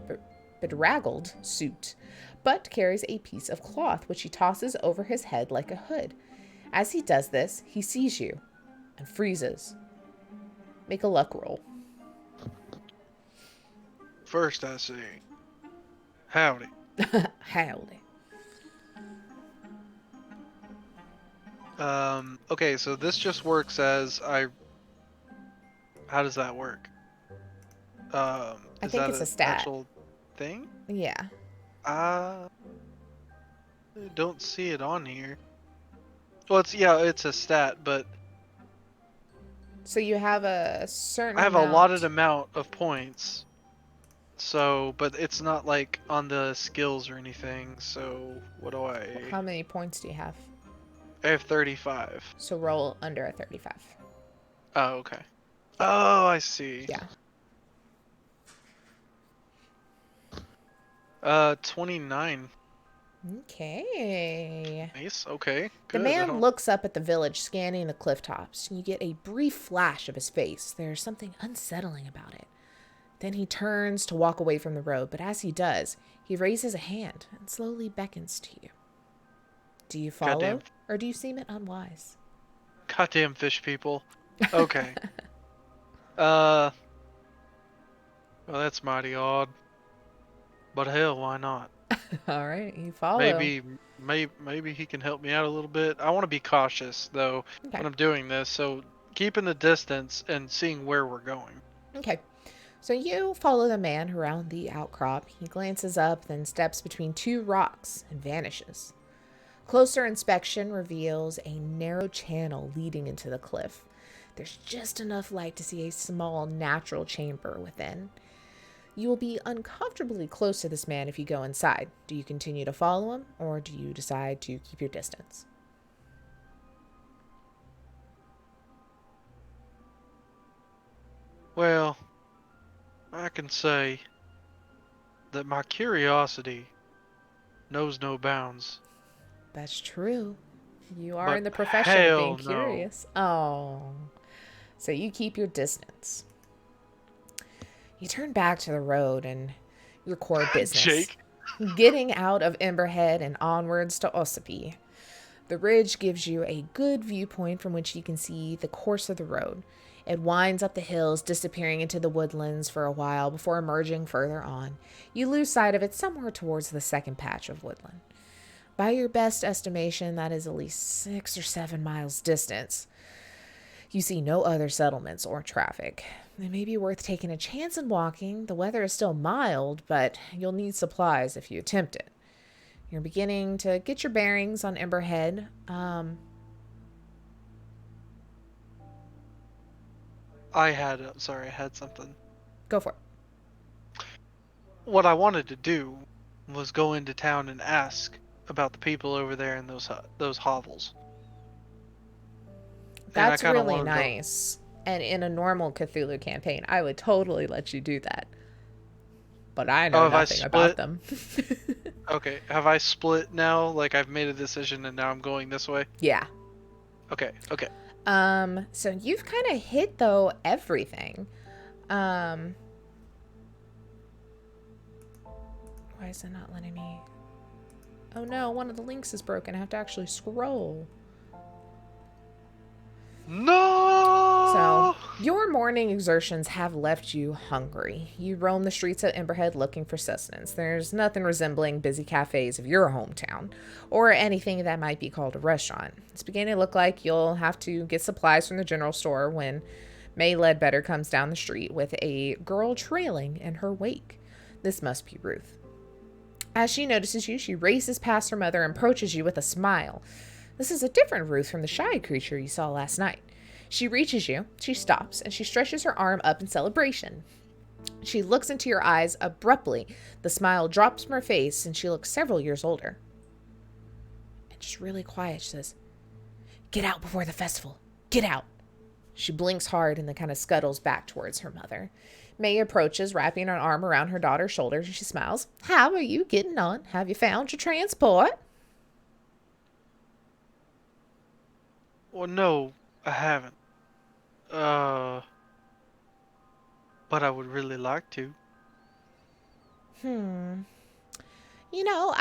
bedraggled suit, but carries a piece of cloth which he tosses over his head like a hood. As he does this, he sees you and freezes. Make a luck roll. First, I say, howdy. Howdy. Okay, so this just works as How does that work? I Is think that it's a an stat. actual thing? Yeah. I don't see it on here. Well, it's a stat, but So you have a certain I have amount. a allotted amount of points. So, but it's not like on the skills or anything. So, what do I? How many points do you have? I have 35. So roll under a 35. Oh, okay. Oh, I see. Yeah. 29. Okay. Nice. Okay. The Good. man looks up at the village, scanning the cliff tops. You get a brief flash of his face. There's something unsettling about it. Then he turns to walk away from the road, but as he does, he raises a hand and slowly beckons to you. Do you follow, Goddamn. or do you seem it unwise? Goddamn fish people. Okay. Well, that's mighty odd. But hell, why not? All right, you follow. Maybe he can help me out a little bit. I want to be cautious though Okay. when I'm doing this, so keeping the distance and seeing where we're going. Okay. So you follow the man around the outcrop. He glances up, then steps between two rocks and vanishes. Closer inspection reveals a narrow channel leading into the cliff. There's just enough light to see a small natural chamber within. You will be uncomfortably close to this man if you go inside. Do you continue to follow him, or do you decide to keep your distance? Well, I can say that my curiosity knows no bounds. That's true. You are But in the profession of being hell no. curious. Oh. So you keep your distance. You turn back to the road and your core business. Jake. Getting out of Emberhead and onwards to Ossipee. The ridge gives you a good viewpoint from which you can see the course of the road. It winds up the hills, disappearing into the woodlands for a while before emerging further on. You lose sight of it somewhere towards the second patch of woodland. By your best estimation, that is at least 6 or 7 miles distance. You see no other settlements or traffic. It may be worth taking a chance and walking. The weather is still mild, but you'll need supplies if you attempt it. You're beginning to get your bearings on Emberhead. I had something. Go for it. What I wanted to do was go into town and ask about the people over there in those hovels. That's kinda really wanna know- nice. And in a normal Cthulhu campaign, I would totally let you do that. But I know have I nothing about split? them. Okay, have I split now? Like I've made a decision and now I'm going this way? Yeah. Okay. So you've kind of hit, though, everything. Why is it not letting me? Oh no, one of the links is broken. I have to actually scroll. No! So, your morning exertions have left you hungry. You roam the streets of Emberhead looking for sustenance. There's nothing resembling busy cafes of your hometown, or anything that might be called a restaurant. It's beginning to look like you'll have to get supplies from the general store when May Ledbetter comes down the street with a girl trailing in her wake. This must be Ruth. As she notices you, she races past her mother and approaches you with a smile. This is a different Ruth from the shy creature you saw last night. She reaches you, she stops, and she stretches her arm up in celebration. She looks into your eyes abruptly. The smile drops from her face, and she looks several years older. And just really quiet, she says, "Get out before the festival. Get out." She blinks hard and then kind of scuttles back towards her mother. May approaches, wrapping an arm around her daughter's shoulders, and she smiles. "How are you getting on? Have you found your transport?" Well, no, I haven't. But I would really like to.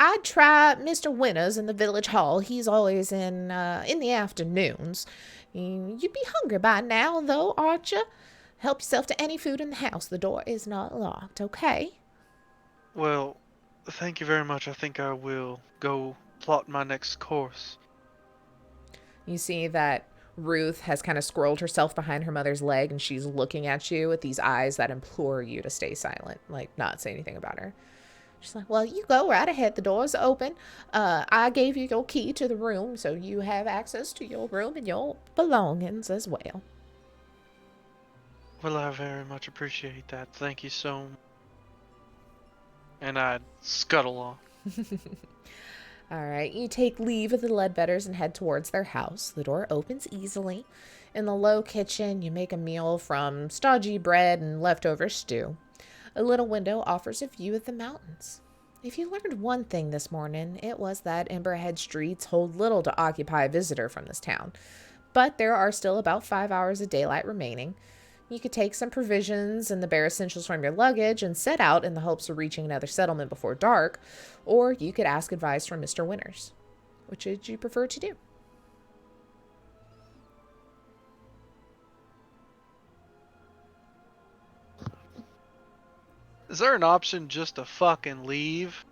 I'd try Mr. Winters in the village hall. He's always in the afternoons. You'd be hungry by now, though, aren't you? Help yourself to any food in the house. The door is not locked, okay? Well, thank you very much. I think I will go plot my next course. You see that Ruth has kind of squirreled herself behind her mother's leg, and she's looking at you with these eyes that implore you to stay silent, like not say anything about her. She's like, "Well, you go right ahead. The door's open. I gave you your key to the room, so you have access to your room and your belongings as well." Well, I very much appreciate that. Thank you so much. And I'd scuttle off. All right, you take leave of the Ledbetters and head towards their house. The door opens easily. In the low kitchen, you make a meal from stodgy bread and leftover stew. A little window offers a view of the mountains. If you learned one thing this morning, it was that Emberhead streets hold little to occupy a visitor from this town. But there are still about 5 hours of daylight remaining. You could take some provisions and the bare essentials from your luggage and set out in the hopes of reaching another settlement before dark, or you could ask advice from Mr. Winters. Which would you prefer to do? Is there an option just to fucking leave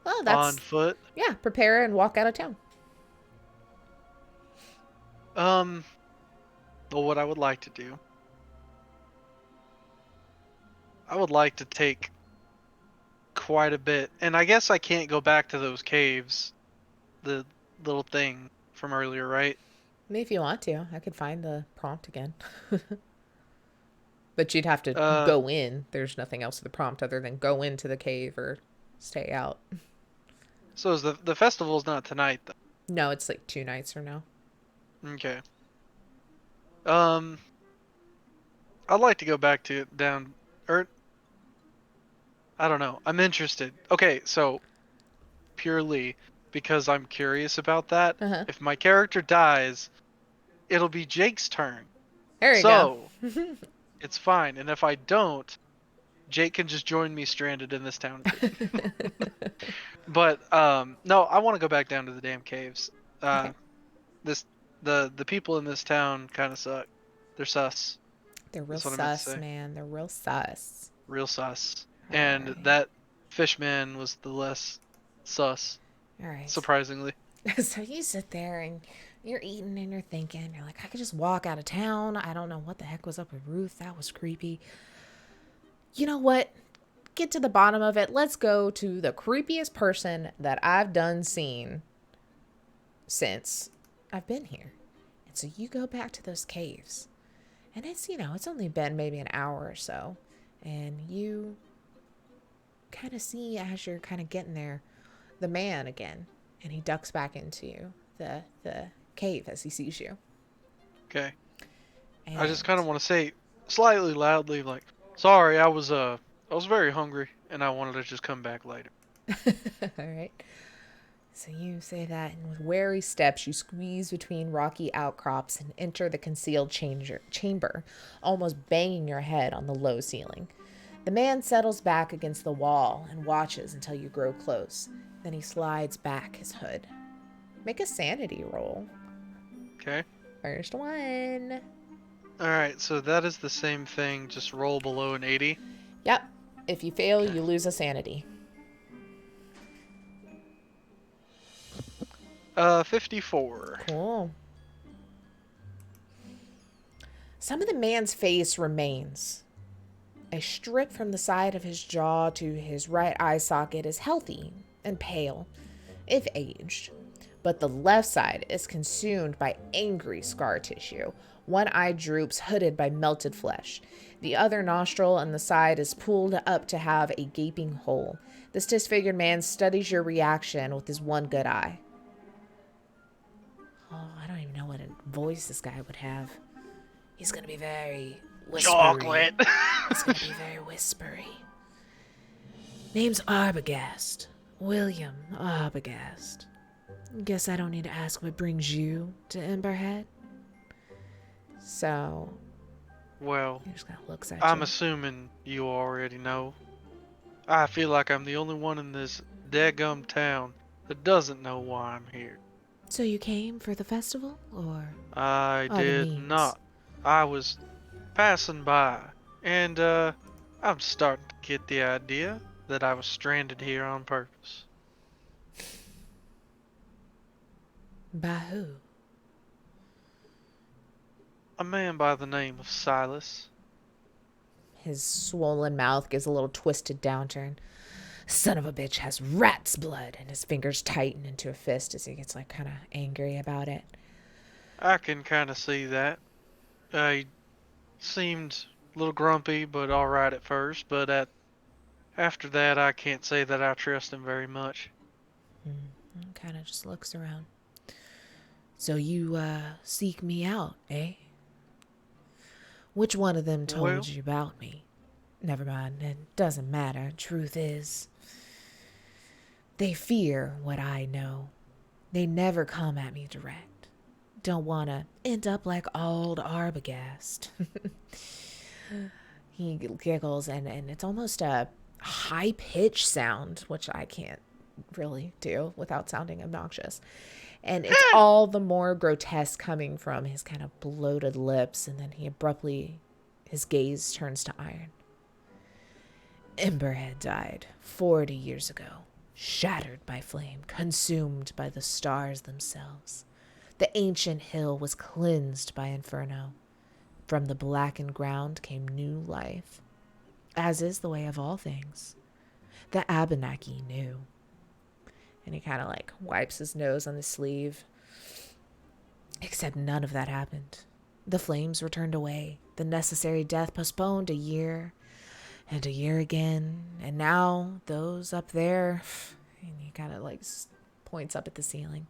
Well, on foot? Yeah, prepare and walk out of town. Well, what I would like to do, I would like to take quite a bit, and I guess I can't go back to those caves, the little thing from earlier, right? Maybe if you want to, I could find the prompt again. But you'd have to go in. There's nothing else to the prompt other than go into the cave or stay out. So is the festival's not tonight, though? No, it's like 2 nights from now. Okay. I'd like to go back to down, or I don't know. I'm interested. Okay, so purely because I'm curious about that. Uh-huh. If my character dies, it'll be Jake's turn. There you go. It's fine. And if I don't, Jake can just join me stranded in this town. But no, I want to go back down to the damn caves. Okay. The people in this town kind of suck. They're sus. They're real That's what I meant to sus, say. man. They're real sus. Real sus. All And right. that fishman was the less sus, All right. surprisingly. So you sit there and you're eating and you're thinking, you're like, I could just walk out of town. I don't know what the heck was up with Ruth. That was creepy. You know what? Get to the bottom of it. Let's go to the creepiest person that I've done seen since I've been here. And so you go back to those caves. And it's only been maybe an hour or so. And you kind of see as you're kind of getting there, the man again. And he ducks back into the cave as he sees you. Okay. And I just kind of want to say slightly loudly, like, sorry, I was very hungry and I wanted to just come back later. All right. So you say that, and with wary steps, you squeeze between rocky outcrops and enter the concealed chamber, almost banging your head on the low ceiling. The man settles back against the wall and watches until you grow close. Then he slides back his hood. Make a sanity roll. Okay. First one. Alright, so that is the same thing, just roll below an 80. Yep. If you fail, you lose a sanity. 54. Cool. Some of the man's face remains. A strip from the side of his jaw to his right eye socket is healthy and pale, if aged. but the left side is consumed by angry scar tissue. One eye droops, hooded by melted flesh. The other nostril on the side is pulled up to have a gaping hole. This disfigured man studies your reaction with his one good eye. Oh, I don't even know what voice this guy would have. He's going to be very whispery. Chocolate. He's going to be very whispery. Name's Arbogast. William Arbogast. Guess I don't need to ask what brings you to Emberhead. So, Well, he just kind of looks at I'm you. assuming you already know. I feel like I'm the only one in this daggum town that doesn't know why I'm here. So you came for the festival, or I other did means? not. I was passing by, and I'm starting to get the idea that I was stranded here on purpose. By who? A man by the name of Silas. His swollen mouth gives a little twisted downturn. Son of a bitch has rat's blood, and his fingers tighten into a fist as he gets like kind of angry about it. I can kind of see that. He seemed a little grumpy, but alright at first, but after that I can't say that I trust him very much. Kind of just looks around. So you seek me out, eh? Which one of them told Well, you about me? Never mind, it doesn't matter. Truth is, they fear what I know. They never come at me direct. Don't want to end up like old Arbogast. He giggles, and it's almost a high-pitched sound, which I can't really do without sounding obnoxious. And it's all the more grotesque coming from his kind of bloated lips, and then he abruptly, his gaze turns to iron. Emberhead died 40 years ago, shattered by flame, consumed by the stars themselves. The ancient hill was cleansed by inferno. From the blackened ground came new life, as is the way of all things. The Abenaki knew. And he kind of like wipes his nose on his sleeve. Except none of that happened. The flames were turned away. The necessary death postponed a year and a year again. And now those up there, and he kind of like points up at the ceiling,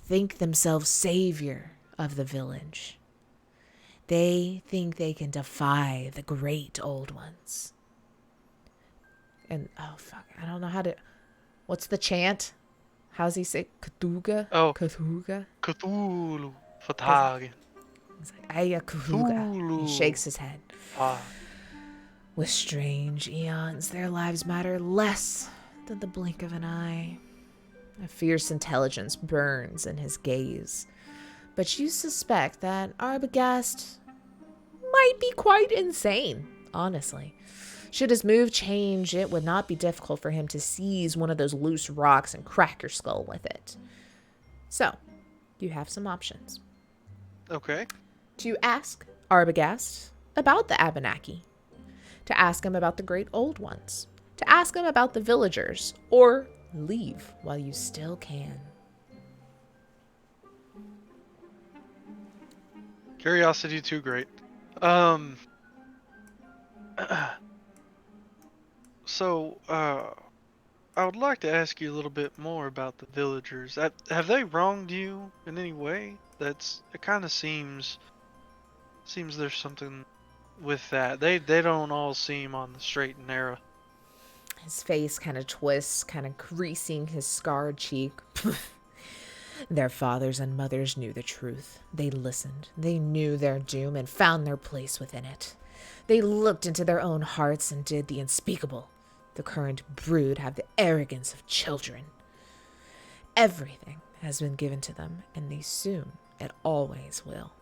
think themselves savior of the village. They think they can defy the great old ones. And oh fuck, I don't know how to. What's the chant? How's he say? Cthulhu? oh, Cthulhu? Cthulhu. Fatagen. He's like, Aya Cthulhu. He shakes his head. With strange eons, their lives matter less than the blink of an eye. A fierce intelligence burns in his gaze. But you suspect that Arbogast might be quite insane, honestly. Should his move change, it would not be difficult for him to seize one of those loose rocks and crack your skull with it. So, you have some options. Okay. To ask Arbogast about the Abenaki. To ask him about the great old ones. To ask him about the villagers. Or leave while you still can. Curiosity too great. So, I would like to ask you a little bit more about the villagers. Have they wronged you in any way? It kind of seems there's something with that. They don't all seem on the straight and narrow. His face kind of twists, kind of creasing his scarred cheek. Their fathers and mothers knew the truth. They listened. They knew their doom and found their place within it. They looked into their own hearts and did the unspeakable. The current brood have the arrogance of children. Everything has been given to them, and they soon, it always will.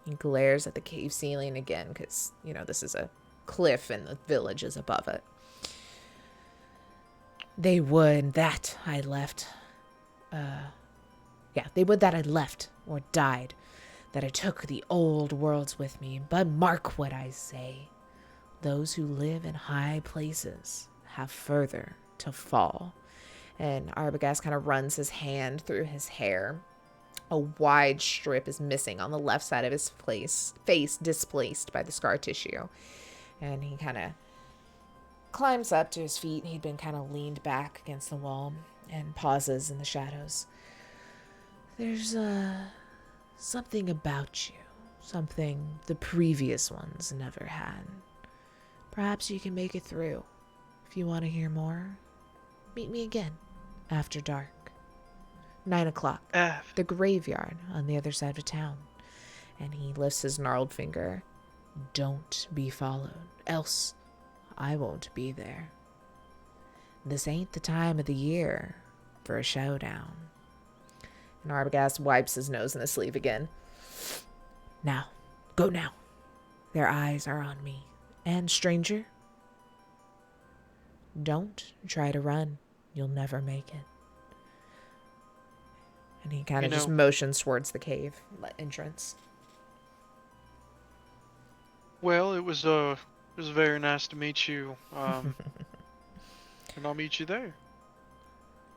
He glares at the cave ceiling again because, this is a cliff and the village is above it. They would that I left. They would that I left or died, that I took the old worlds with me. But mark what I say. Those who live in high places have further to fall, And Arbogast kind of runs his hand through his hair. A wide strip is missing on the left side of his face, displaced by the scar tissue. And he kind of climbs up to his feet. He'd been kind of leaned back against the wall and pauses in the shadows. There's something about you. Something the previous ones never had. Perhaps you can make it through. If you want to hear more, meet me again after dark. 9 o'clock. The graveyard on the other side of town. And he lifts his gnarled finger. Don't be followed, else I won't be there. This ain't the time of the year for a showdown. And Arbogast wipes his nose in his sleeve again. Now, go now. Their eyes are on me. And stranger, don't try to run. You'll never make it. And he kind of just motions towards the cave entrance. Well, it was very nice to meet you. And I'll meet you there.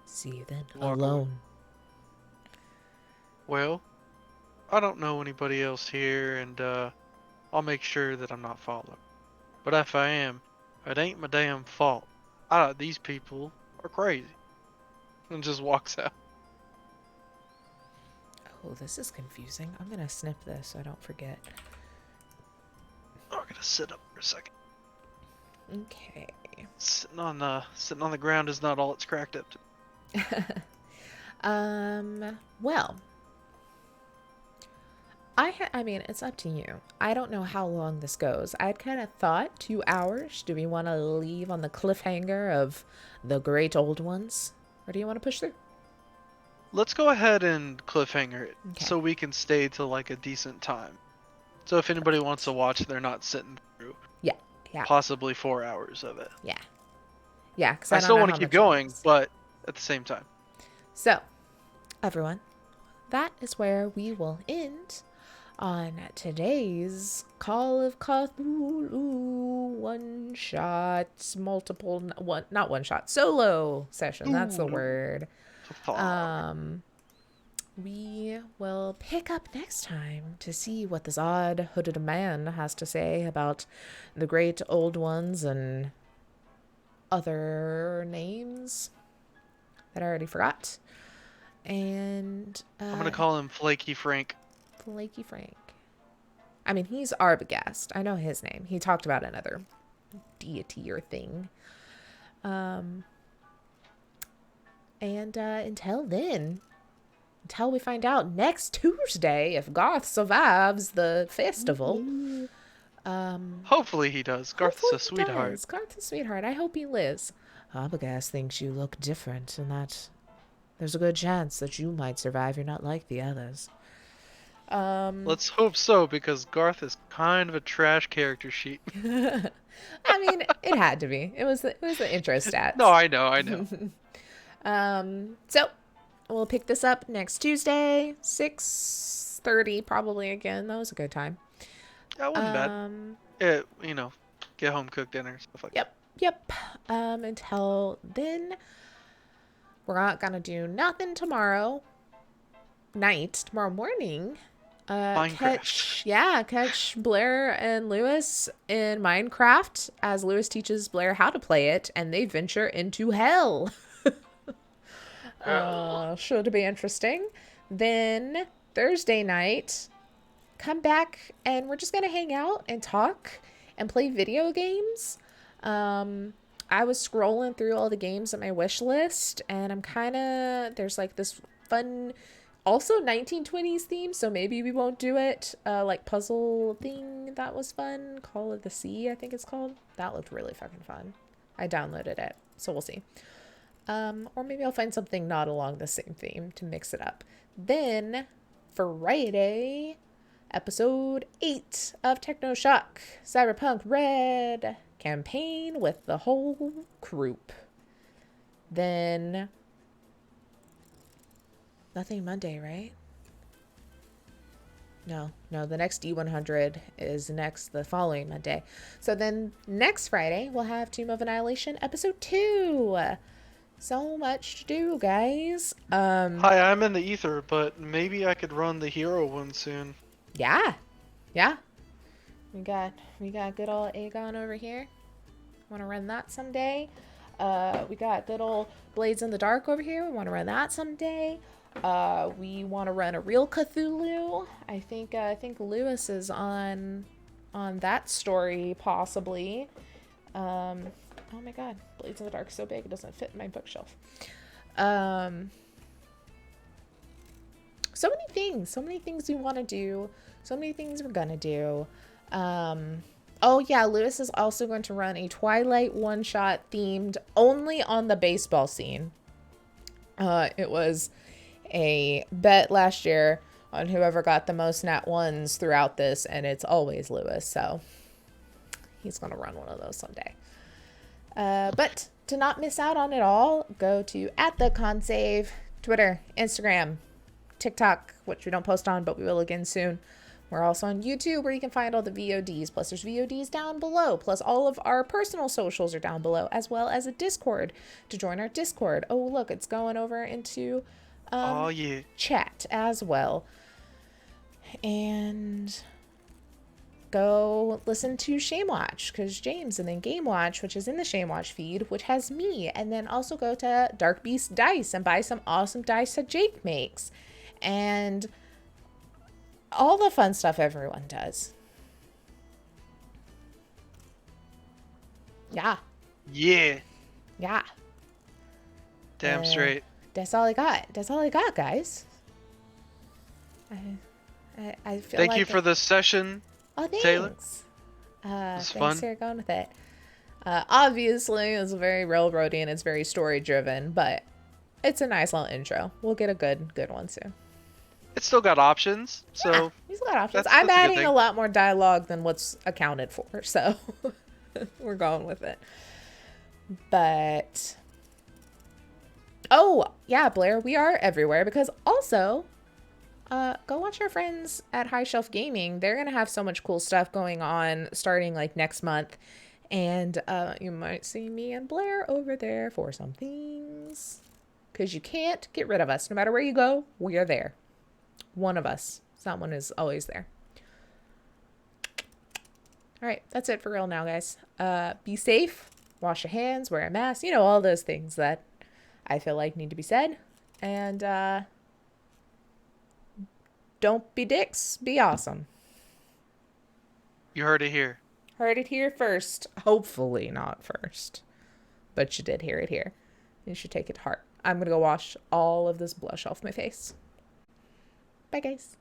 See you then. Alone. Well, I don't know anybody else here, and I'll make sure that I'm not followed. But if I am, it ain't my damn fault. These people are crazy. And just walks out. Oh, this is confusing. I'm gonna snip this so I don't forget. I'm gonna sit up for a second. Okay. Sitting on the ground is not all it's cracked up to. Well, I mean, it's up to you. I don't know how long this goes. I'd kind of thought 2 hours. Do we want to leave on the cliffhanger of the great old ones? Or do you want to push through? Let's go ahead and cliffhanger it, Okay. so we can stay till like a decent time. So if anybody wants to watch, they're not sitting through Yeah. possibly 4 hours of it. Yeah, because I still want to keep going, but at the same time. So, everyone, that is where we will end on today's Call of Cthulhu solo session. That's the word. We will pick up next time to see what this odd hooded man has to say about the great old ones and other names that I already forgot. And I'm gonna call him Flaky Frank. Flaky Frank. I mean, he's Arbogast. I know his name. He talked about another deity or thing. And until then, until we find out next Tuesday if Garth survives the festival. Hopefully he does. Garth's a sweetheart. Garth's a sweetheart. I hope he lives. Arbogast thinks you look different and that there's a good chance that you might survive. You're not like the others. Let's hope so, because Garth is kind of a trash character sheet. I mean, it had to be. It was the intro stats. No, I know. So we'll pick this up next Tuesday, 6:30 probably again. That was a good time. That wasn't bad. Get home cooked dinner, stuff like that. Yep. Until then, we're not gonna do nothing tomorrow morning. Catch Blair and Lewis in Minecraft as Lewis teaches Blair how to play it, and they venture into hell. Should be interesting. Then Thursday night, come back and we're just gonna hang out and talk and play video games. I was scrolling through all the games on my wish list, and there's like this fun also 1920s theme, so maybe we won't do it. Like puzzle thing that was fun. Call of the Sea, I think it's called. That looked really fucking fun. I downloaded it, so we'll see. Or maybe I'll find something not along the same theme to mix it up. Then Friday, episode 8 of Techno Shock Cyberpunk Red campaign with the whole group. Then nothing Monday, right? No, the next D100 is the following Monday. So then next Friday, we'll have Tomb of Annihilation episode 2. So much to do, guys. Hi, I'm in the ether, but maybe I could run the hero one soon. Yeah. Yeah. We got good old Aegon over here. Want to run that someday. We got good old Blades in the Dark over here. We want to run that someday. We want to run a real Cthulhu. I think Lewis is on that story possibly. Oh my god, Blades in the Dark is so big it doesn't fit in my bookshelf. So many things we want to do, so many things we're gonna do. Oh yeah, Lewis is also going to run a Twilight one-shot themed only on the baseball scene. It was a bet last year on whoever got the most nat ones throughout this, and it's always Lewis, so he's gonna run one of those someday. But to not miss out on it all, go to @theConSave, Twitter, Instagram, TikTok, which we don't post on, but we will again soon. We're also on YouTube, where you can find all the VODs. Plus, there's VODs down below. Plus, all of our personal socials are down below, as well as a Discord to join our Discord. Oh, look, it's going over into Oh yeah. chat as well. And go listen to Shame Watch, because James, and then Game Watch, which is in the Shame Watch feed, which has me. And then also go to Dark Beast Dice and buy some awesome dice that Jake makes. And all the fun stuff everyone does. Yeah. Yeah. Yeah. Damn straight. That's all I got. That's all I got, guys. I feel Thank like you for the session. Oh, thanks. Taylor. Thanks fun. for going with it. Obviously, it's very railroady and it's very story driven, but it's a nice little intro. We'll get a good one soon. It's still got options, so Yeah, he's got options. that's I'm a good adding thing. a lot more dialogue than what's accounted for, so we're going with it. But oh yeah, Blair, we are everywhere, because also go watch our friends at High Shelf Gaming. They're gonna have so much cool stuff going on starting like next month, and you might see me and Blair over there for some things, because you can't get rid of us. No matter where you go, we are there. One of us, someone is always there. All right, that's it for real now, guys. Be safe, wash your hands, wear a mask, you know, all those things that I feel like need to be said. And don't be dicks, be awesome. You heard it here. Heard it here first. Hopefully not first, but you did hear it here. You should take it to heart. I'm gonna go wash all of this blush off my face. Bye, guys.